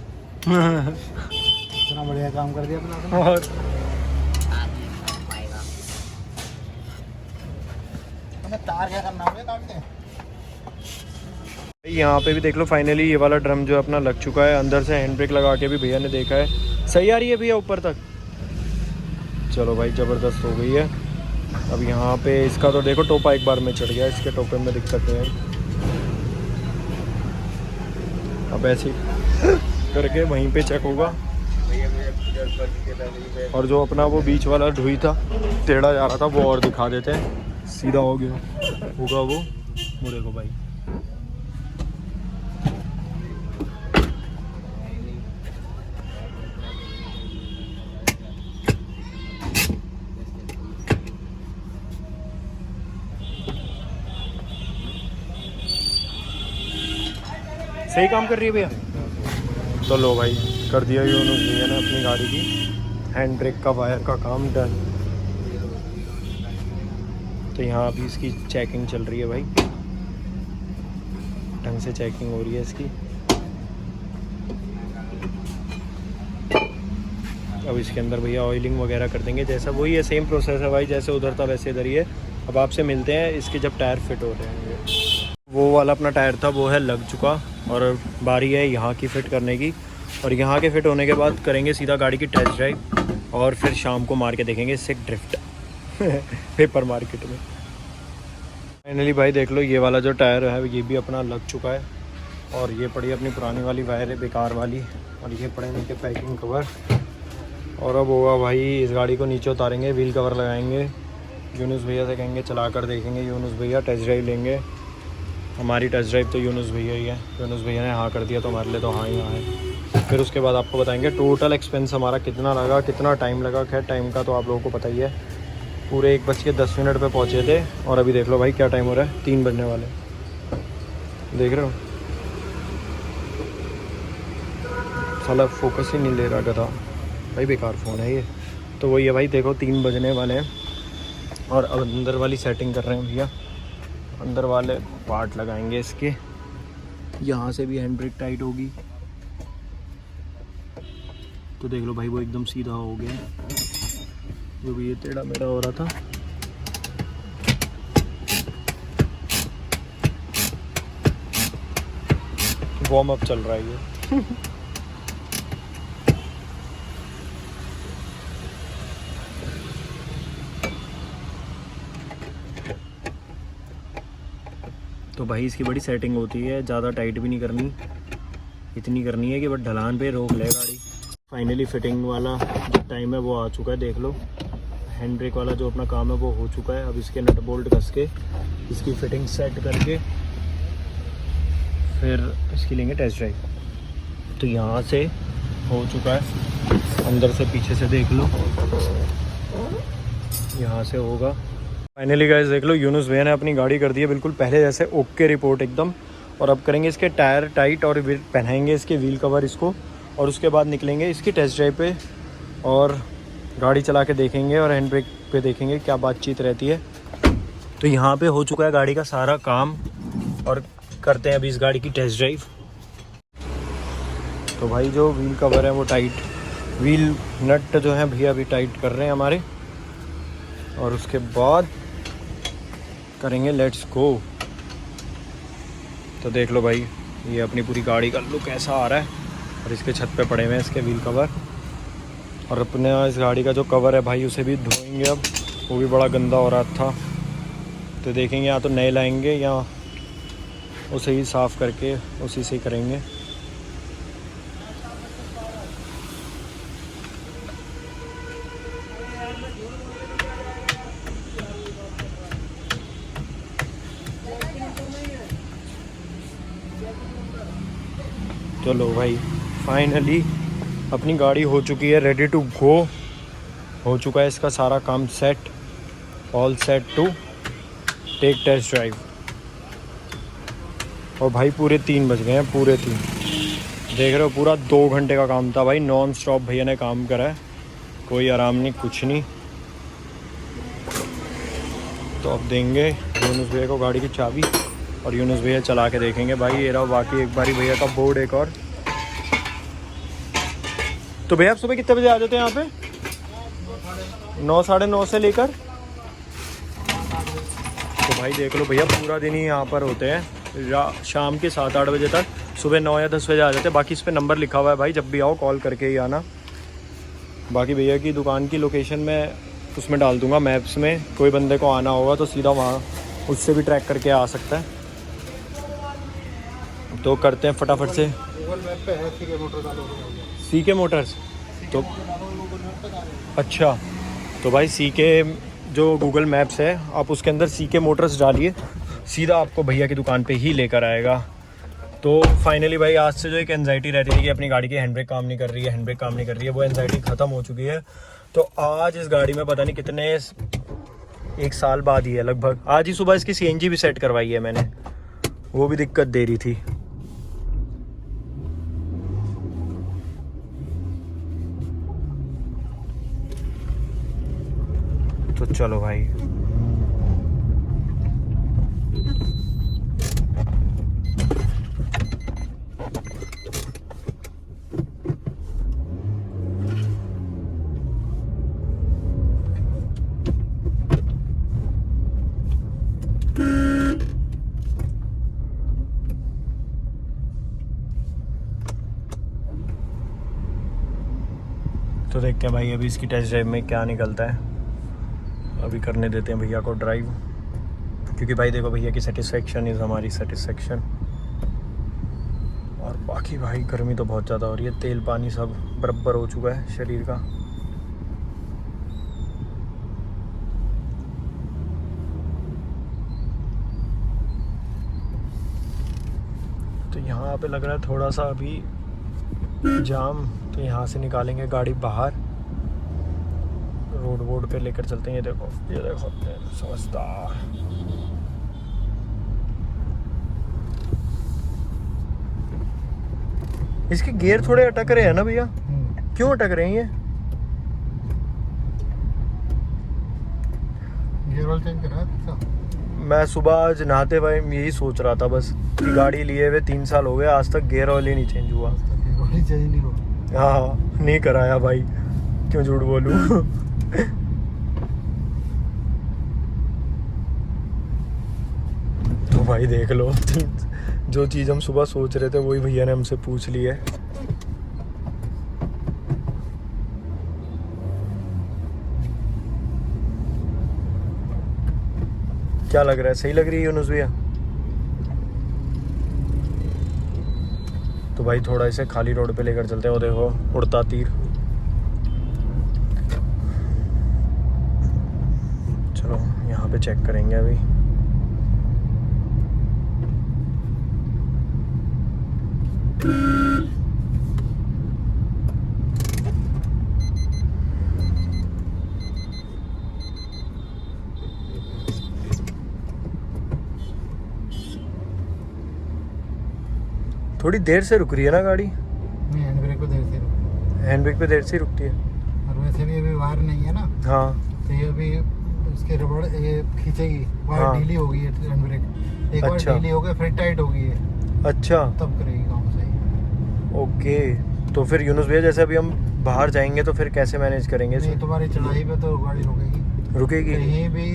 इतना बढ़िया काम कर दिया प्लान। और तार क्या करना होगा काटते हैं। यहाँ पे भी देख लो फाइनली ये वाला ड्रम जो है अपना लग चुका है। अंदर से हैंड ब्रेक लगा के भी भैया ने देखा है, सही आ रही है भैया ऊपर तक। चलो भाई ज़बरदस्त हो गई है। अब यहाँ पे इसका तो देखो टोपा एक बार में चढ़ गया, इसके टोपे में दिक्कत है। अब ऐसे ही करके वहीं पे चेक होगा। और जो अपना वो बीच वाला ढुई था टेढ़ा जा रहा था वो और दिखा देते हैं, सीधा हो गया होगा वो देखो भाई। सही काम कर रही है भैया। तो लो भाई कर दिया यूनुस भैया ने अपनी गाड़ी की हैंड ब्रेक का वायर का काम डन। तो यहाँ अभी इसकी चेकिंग चल रही है भाई, ढंग से चेकिंग हो रही है इसकी। अब इसके अंदर भैया ऑयलिंग वगैरह कर देंगे, जैसा वही है सेम प्रोसेस है भाई, जैसे उधर था वैसे इधर ही है। अब आपसे मिलते हैं इसके जब टायर फिट हो रहे हैं। वो वाला अपना टायर था वो है लग चुका और बारी है यहाँ की फ़िट करने की। और यहाँ के फ़िट होने के बाद करेंगे सीधा गाड़ी की टेस्ट ड्राइव और फिर शाम को मार के देखेंगे इससे ड्रिफ्ट पेपर मार्केट में। फाइनली भाई देख लो ये वाला जो टायर है ये भी अपना लग चुका है। और ये पड़ी अपनी पुरानी वाली वायर है बेकार वाली, और ये पड़े इनके पैकिंग कवर। और अब होगा भाई इस गाड़ी को नीचे उतारेंगे, व्हील कवर लगाएंगे, यूनुस भैया से कहेंगे चला कर देखेंगे। यूनुस भैया टेस्ट ड्राइव लेंगे, हमारी टेस्ट ड्राइव तो यूनुस भैया ही है। यूनुस भैया ने हाँ कर दिया तो हमारे लिए तो हाँ ही हाँ है। फिर उसके बाद आपको बताएंगे टोटल एक्सपेंस हमारा कितना लगा, कितना टाइम लगा। खैर टाइम का तो आप लोगों को पता ही है, पूरे 1:10 पे पहुँचे थे। और अभी देख लो भाई क्या टाइम हो रहा है, 3 बजने वाले, देख रहे हो। साला फोकस ही नहीं ले रहा गधा भाई, बेकार फ़ोन है ये। तो वही है भाई देखो 3 बजने वाले हैं। और अब अंदर वाली सेटिंग कर रहे हैं भैया, अंदर वाले पार्ट लगाएंगे इसके। यहाँ से भी हैंड ब्रेक टाइट होगी, तो देख लो भाई वो एकदम सीधा हो गया, जो भी ये टेढ़ा मेढ़ा हो रहा था। वार्म अप चल रहा है ये तो भाई इसकी बड़ी सेटिंग होती है, ज़्यादा टाइट भी नहीं करनी, इतनी करनी है कि बस ढलान पे रोक ले गाड़ी। फाइनली फिटिंग वाला जो टाइम है वो आ चुका है, देख लो। हैंड ब्रेक वाला जो अपना काम है वो हो चुका है। अब इसके नट बोल्ट कस के इसकी फिटिंग सेट करके फिर इसकी लेंगे टेस्ट ड्राइव। तो यहाँ से हो चुका है, अंदर से पीछे से देख लो, यहाँ से होगा। फाइनली गाइस देख लो यूनुस भैया ने अपनी गाड़ी कर दी है बिल्कुल पहले जैसे ओके रिपोर्ट एकदम। और अब करेंगे इसके टायर टाइट और पहनाएंगे इसके व्हील कवर इसको, और उसके बाद निकलेंगे इसकी टेस्ट ड्राइव पे और गाड़ी चला के देखेंगे और हैंड ब्रेक पे देखेंगे क्या बातचीत रहती है। तो यहाँ पे हो चुका है गाड़ी का सारा काम और करते हैं अभी इस गाड़ी की टेस्ट ड्राइव। तो भाई जो व्हील कवर है वो टाइट, व्हील नट जो है भैया अभी टाइट कर रहे हैं हमारे, और उसके बाद करेंगे लेट्स गो। तो देख लो भाई ये अपनी पूरी गाड़ी का लुक ऐसा आ रहा है, और इसके छत पे पड़े हुए हैं इसके व्हील कवर। और अपने इस गाड़ी का जो कवर है भाई उसे भी धोएंगे, अब वो भी बड़ा गंदा हो रहा था। तो देखेंगे या तो नए लाएंगे या उसे ही साफ़ करके उसी से ही करेंगे। चलो भाई फाइनली अपनी गाड़ी हो चुकी है रेडी टू गो, हो चुका है इसका सारा काम set, all set to take test drive. और भाई पूरे 3 बज गए हैं, पूरे 3। देख रहे हो पूरा 2 घंटे का काम था भाई, नॉन स्टॉप भैया ने काम करा है, कोई आराम नहीं कुछ नहीं। तो अब देंगे यूनुस भैया को गाड़ी की चाबी और यूनुस भैया चला के देखेंगे भाई। ये रहा बाकी एक बारी भैया का बोर्ड एक और। तो भैया आप सुबह कितने बजे आ जाते हैं यहाँ पे? 9 साढ़े 9 से लेकर। तो भाई देख लो भैया पूरा दिन ही यहाँ पर होते हैं, शाम के 7-8 बजे तक, सुबह 9 या 10 बजे आ जाते हैं। बाकी इस पर नंबर लिखा हुआ है भाई, जब भी आओ कॉल करके ही आना। बाकी भैया की दुकान की लोकेशन मैं उसमें डाल दूंगा मैप्स में, कोई बंदे को आना होगा तो सीधा वहाँ उससे भी ट्रैक करके आ सकता है। तो करते हैं फटाफट से। गूगल मैप पे है सीके मोटर डालो। सीके मोटर्स तो अच्छा, तो भाई सीके जो गूगल मैप्स है आप उसके अंदर सीके मोटर्स डालिए, सीधा आपको भैया की दुकान पे ही लेकर आएगा। तो फाइनली भाई आज से जो एक एंजाइटी रहती थी कि अपनी गाड़ी की हैंडब्रेक काम नहीं कर रही है, हैंडब्रेक काम नहीं कर रही है, वो एंजाइटी ख़त्म हो चुकी है। तो आज इस गाड़ी में पता नहीं कितने 1 साल बाद ही है लगभग, आज ही सुबह इसकी CNG भी सेट करवाई है मैंने, वो भी दिक्कत दे रही थी। तो चलो भाई तो देखते हैं भाई अभी इसकी टेस्ट ड्राइव में क्या निकलता है। अभी करने देते हैं भैया को ड्राइव, क्योंकि भाई देखो भैया की सेटिस्फेक्शन इज़ हमारी सेटिस्फेक्शन। और बाकी भाई गर्मी तो बहुत ज़्यादा हो रही है, तेल पानी सब बराबर हो चुका है शरीर का। तो यहाँ पे लग रहा है थोड़ा सा अभी जाम, तो यहाँ से निकालेंगे गाड़ी बाहर, रोड पे लेकर चलते हैं। ये देखो समझदार। इसके गियर थोड़े अटक रहे हैं ना भैया, क्यों अटक रहे हैं ये? गियर ऑयल चेंज करा है? मैं सुबह आज नहाते भाई यही सोच रहा था बस कि गाड़ी लिए हुए 3 साल हो गए, आज तक गियर ऑयल ही नहीं चेंज हुआ। चेंज नहीं हुआ? हाँ नहीं कराया भाई, क्यों झूठ बोलूं। तो भाई देख लो जो चीज़ हम सुबह सोच रहे थे वही भैया ने हमसे पूछ ली है। क्या लग रहा है, सही लग रही है यूनुस भैया? तो भाई थोड़ा इसे खाली रोड पे लेकर चलते हैं। वो देखो उड़ता तीर। चलो यहाँ पे चेक करेंगे अभी। थोड़ी देर से रुक रही है ना गाड़ी? नहीं, हैंड ब्रेक पे देर से हैंड ब्रेक पे देर से रुकती है। और वैसे भी अभी वायर नहीं है ना, हाँ तो ये अभी इसके रबड़ ये खींचेगी, वायर हाँ। ढीली हो गई है हैंड ब्रेक, एक बार अच्छा। ढीली हो गई फिर टाइट हो गई है, अच्छा तब करेगी काम सही। ओके। तो फिर यूनुस भैया जैसे अभी हम बाहर जाएंगे तो फिर कैसे मैनेज करेंगे नहीं, इसे? तुम्हारी चढ़ाई पे तो गाड़ी रुकेगी। रुकेगी? कहीं भी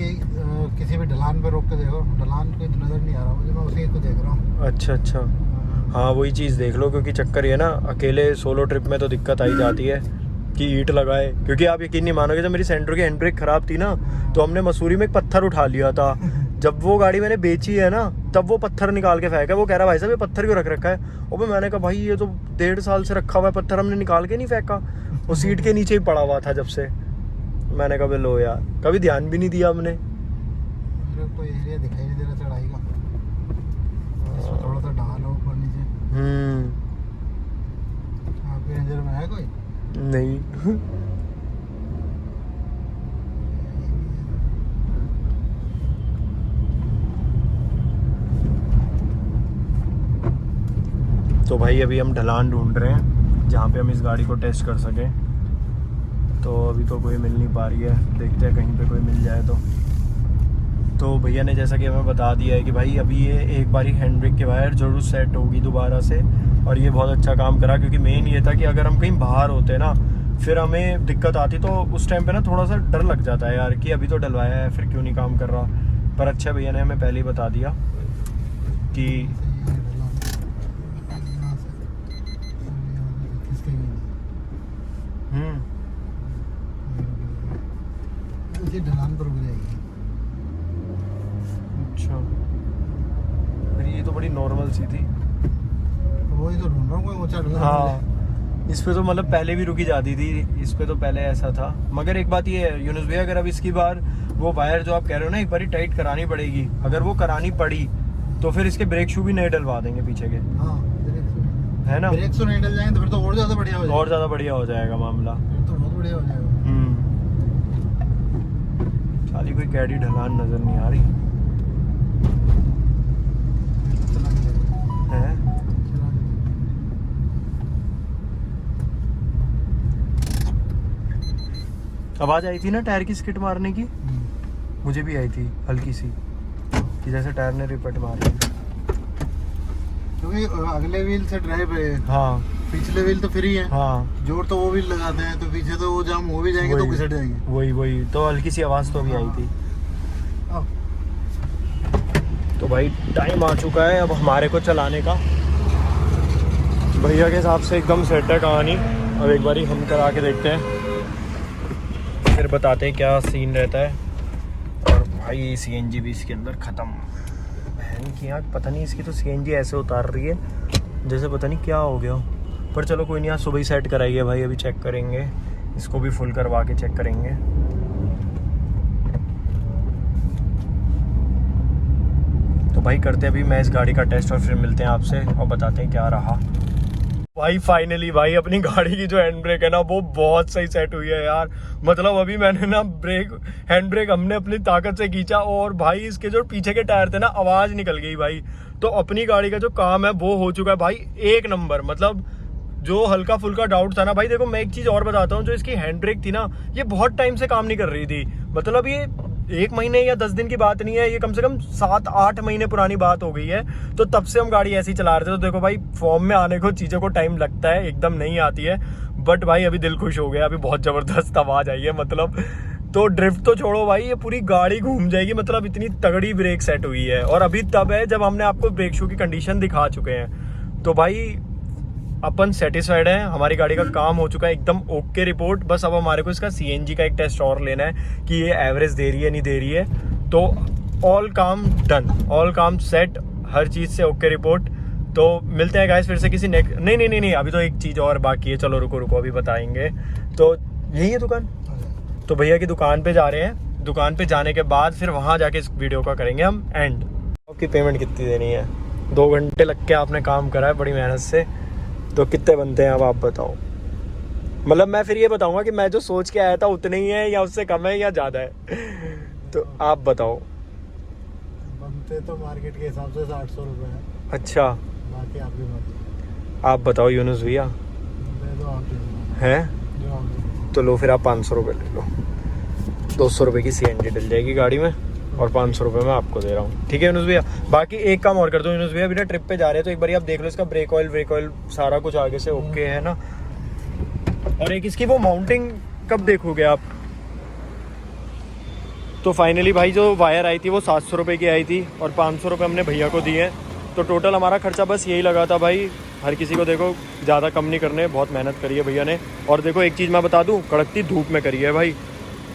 किसी भी ढलान पे रोक के देखो, ढलान कोई नजर नहीं आ रहा मुझे, मैं उसी को देख रहा हूँ। अच्छा अच्छा, हाँ वही चीज़ देख लो, क्योंकि चक्कर ये ना अकेले सोलो ट्रिप में तो दिक्कत आई जाती है कि ईंट लगाए। क्योंकि आप यकीन नहीं मानोगे, जब मेरी सेंट्रो की हैंड ब्रेक ख़राब थी ना, तो हमने मसूरी में एक पत्थर उठा लिया था। जब वो गाड़ी मैंने बेची है ना, तब वो पत्थर निकाल के फेंका। वो कह रहा भाई साहब ये पत्थर क्यों रख रखा है? और मैंने कहा भाई ये तो 1.5 साल से रखा हुआ है पत्थर, हमने निकाल के नहीं फेंका, वो सीट के नीचे ही पड़ा हुआ था जब से। मैंने कहा लो यार, कभी ध्यान भी नहीं दिया हमने। मेरे को एरिया दिखाई नहीं दे रहा चढ़ाई का, इसमें थोड़ा सा ढाल हो ऊपर नीचे। आपके नजर में है कोई? नहीं। तो भाई अभी हम ढलान ढूंढ रहे हैं जहाँ पे हम इस गाड़ी को टेस्ट कर सकें। तो अभी तो कोई मिल नहीं पा रही है, देखते हैं कहीं पे कोई मिल जाए तो भैया ने जैसा कि हमें बता दिया है कि भाई अभी ये एक बारी हैंड ब्रेक के वायर जरूर सेट होगी दोबारा से, और ये बहुत अच्छा काम करा। क्योंकि मेन ये था कि अगर हम कहीं बाहर होते ना फिर हमें दिक्कत आती, तो उस टाइम पे ना थोड़ा सा डर लग जाता है यार कि अभी तो डलवाया है फिर क्यों नहीं काम कर रहा। पर अच्छा भैया ने हमें पहले ही बता दिया कि ढलान पर रुक जाएगी। अच्छा, फिर ये तो बड़ी नॉर्मल सी थी। वही तो ढूंढ रहा हूँ, कोई ऊंचा ढलान। हाँ, इस पे तो मतलब पहले भी रुकी जाती थी, इस पे तो पहले ऐसा था। मगर एक बात ये है यूनुस भैया, अगर अब इसकी बार वो वायर जो आप कह रहे हो ना एक बार टाइट करानी पड़ेगी, अगर वो करानी पड़ी तो फिर इसके ब्रेक शू भी नए डलवा देंगे पीछे के। हाँ, है ना, ब्रेक शू नहीं डल जाएंगे तो फिर तो और ज़्यादा बढ़िया हो जाएगा। और ज़्यादा बढ़िया हो जाएगा मामला, फिर तो बहुत बढ़िया हो जाएगा। खाली कोई कैडी ढलान नजर नहीं आ रही है। आवाज आई थी ना टायर की स्किट मारने की, मुझे भी आई थी हल्की सी कि जैसे टायर ने रिपट मारी। क्योंकि अगले व्हील से ड्राइव है, हाँ पिछले व्हील तो फ्री है। हाँ, जोर तो वो व्हील लगाते हैं, तो पीछे तो वो जाम हो भी जाएंगे तो घिसट जाएंगे। वही तो हल्की सी आवाज तो भी आई थी। तो भाई टाइम आ चुका है अब हमारे को चलाने का। भैया के हिसाब से एकदम सेट है कहानी। अब एक बारी हम करा के देखते हैं, फिर बताते हैं क्या सीन रहता है। और भाई सीएनजी भी इसके अंदर ख़त्म। बहन की आँख, पता नहीं इसकी तो सीएनजी ऐसे उतार रही है जैसे पता नहीं क्या हो गया। पर चलो कोई नहीं, आज सुबह ही सेट कराइए भाई, अभी चेक करेंगे इसको भी फुल करवा के चेक करेंगे। तो भाई करते हैं अभी मैं इस गाड़ी का टेस्ट और फिर मिलते हैं आपसे और बताते हैं क्या रहा। भाई फाइनली भाई अपनी गाड़ी की जो हैंड ब्रेक है ना वो बहुत सही सेट हुई है यार। मतलब अभी मैंने ना हैंड ब्रेक हमने अपनी ताकत से खींचा और भाई इसके जो पीछे के टायर थे ना आवाज निकल गई भाई। तो अपनी गाड़ी का जो काम है वो हो चुका है भाई एक नंबर। मतलब जो हल्का फुल्का डाउट था ना भाई, देखो मैं एक चीज और बताता हूँ, जो इसकी हैंड ब्रेक थी ना ये बहुत टाइम से काम नहीं कर रही थी। मतलब ये 1 महीने या 10 दिन की बात नहीं है, ये कम से कम 7-8 महीने पुरानी बात हो गई है। तो तब से हम गाड़ी ऐसी चला रहे थे। तो देखो भाई फॉर्म में आने को चीज़ों को टाइम लगता है, एकदम नहीं आती है। बट भाई अभी दिल खुश हो गया, अभी बहुत ज़बरदस्त आवाज़ आई है। मतलब तो ड्रिफ्ट तो छोड़ो भाई, ये पूरी गाड़ी घूम जाएगी। मतलब इतनी तगड़ी ब्रेक सेट हुई है। और अभी तब है जब हमने आपको ब्रेक शू की कंडीशन दिखा चुके हैं। तो भाई अपन सेटिस्फाइड है, हमारी गाड़ी का काम हो चुका है एकदम ओके रिपोर्ट। बस अब हमारे को इसका सीएनजी का एक टेस्ट और लेना है कि ये एवरेज दे रही है नहीं दे रही है। तो ऑल काम डन, ऑल काम सेट, हर चीज़ से ओके रिपोर्ट। तो मिलते हैं गाइस फिर से किसी नेक्स्ट। नहीं अभी तो एक चीज़ और बाकी है, चलो रुको अभी बताएंगे। तो यही है दुकान, तो भैया की दुकान पे जा रहे हैं। दुकान पे जाने के बाद फिर वहाँ जाके इस वीडियो का करेंगे हम एंड। आपकी पेमेंट कितनी देनी है? 2 घंटे लग के आपने काम करा है बड़ी मेहनत से, तो कितने बनते हैं अब आप बताओ। मतलब मैं फिर ये बताऊंगा कि मैं जो सोच के आया था उतने ही है या उससे कम है या ज़्यादा है। तो आप बताओ। बनते तो मार्केट के हिसाब से 800 रुपये है। अच्छा, बाकी आपकी मर्जी। आप बताओ यूनुस भैया। दे दो आप, हैं जो आप तो लो फिर आप 500 रुपये ले लो। 200 रुपये की सीएनजी डल जाएगी गाड़ी में और 500 रुपये मैं आपको दे रहा हूँ, ठीक है यूनुस भैया। बाकी एक काम और कर दो यूनुस भैया, अभी ना ट्रिप पे जा रहे हैं तो एक बार आप देख लो इसका ब्रेक ऑयल सारा कुछ आगे से ओके है ना। और एक इसकी वो माउंटिंग कब देखोगे आप? तो फाइनली भाई जो वायर आई थी वो 700 रुपये की आई थी और 500 रुपये हमने भैया को दिए। तो टोटल हमारा खर्चा बस यही लगा था भाई। हर किसी को देखो ज़्यादा कम नहीं करने, बहुत मेहनत करी है भैया ने। और देखो एक चीज़ मैं बता दूँ, कड़कती धूप में करी है भाई,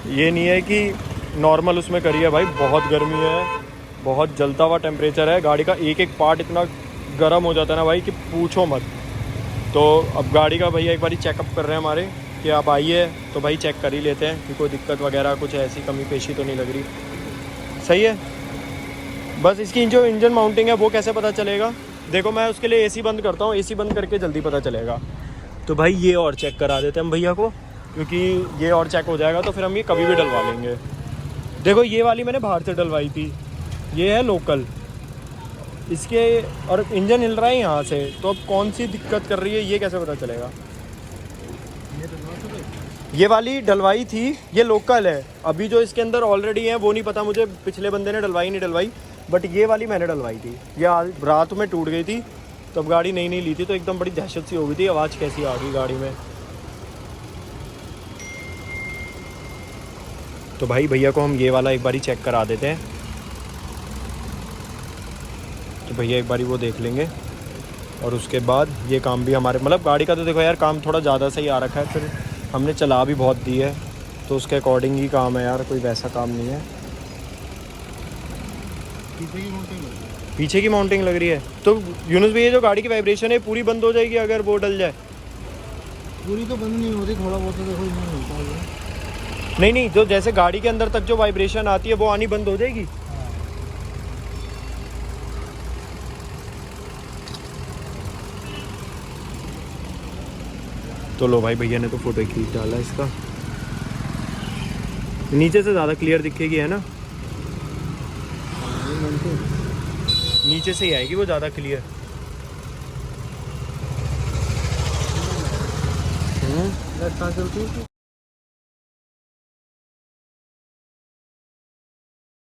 ये नहीं है कि नॉर्मल उसमें करी है भाई। बहुत गर्मी है, बहुत जलता हुआ टेम्परेचर है, गाड़ी का एक एक पार्ट इतना गर्म हो जाता है ना भाई कि पूछो मत। तो अब गाड़ी का भैया एक बार चेकअप कर रहे हैं हमारे कि आप आइए तो भाई चेक कर ही लेते हैं कि कोई दिक्कत वगैरह कुछ ऐसी कमी पेशी तो नहीं लग रही। सही है। बस इसकी जो इंजन माउंटिंग है वो कैसे पता चलेगा? देखो मैं उसके लिए एसी बंद करता हूँ, एसी बंद करके जल्दी पता चलेगा। तो भाई ये और चेक करा देते हैं हम भैया को, क्योंकि ये और चेक हो जाएगा तो फिर हम ये कभी भी डलवा लेंगे। देखो ये वाली मैंने बाहर से डलवाई थी, ये है लोकल, इसके और इंजन हिल रहा है यहाँ से, तो अब कौन सी दिक्कत कर रही है ये कैसे पता चलेगा? ये डलवा तो दे। ये वाली डलवाई थी, ये लोकल है। अभी जो इसके अंदर ऑलरेडी है वो नहीं पता मुझे, पिछले बंदे ने डलवाई नहीं डलवाई, बट ये वाली मैंने डलवाई थी। ये आज रात में टूट गई थी, तो अब गाड़ी नई ली थी तो एकदम बड़ी दहशत सी हो गई थी, आवाज़ कैसी आ गई गाड़ी में। तो भाई भैया को हम ये वाला एक बारी चेक करा देते हैं, तो भैया एक बारी वो देख लेंगे और उसके बाद ये काम भी हमारे, मतलब गाड़ी का तो देखो यार काम थोड़ा ज़्यादा सही आ रखा है, फिर हमने चला भी बहुत दी है तो उसके अकॉर्डिंग ही काम है यार, कोई वैसा काम नहीं है। पीछे की माउंटिंग लग रही है। पीछे की माउंटिंग लग रही है, तो यूनुस भैया जो गाड़ी की वाइब्रेशन है पूरी बंद हो जाएगी अगर वो डल जाए? पूरी तो बंद नहीं हो रही, थोड़ा बहुत तो देखो इसमें मिलता है। नहीं, जो जैसे गाड़ी के अंदर तक जो वाइब्रेशन आती है वो आनी बंद हो जाएगी। तो लो भाई भैया ने तो फोटो खींच डाला इसका, नीचे से ज़्यादा क्लियर दिखेगी है ना, नीचे से ही आएगी वो ज़्यादा क्लियर। चलती है।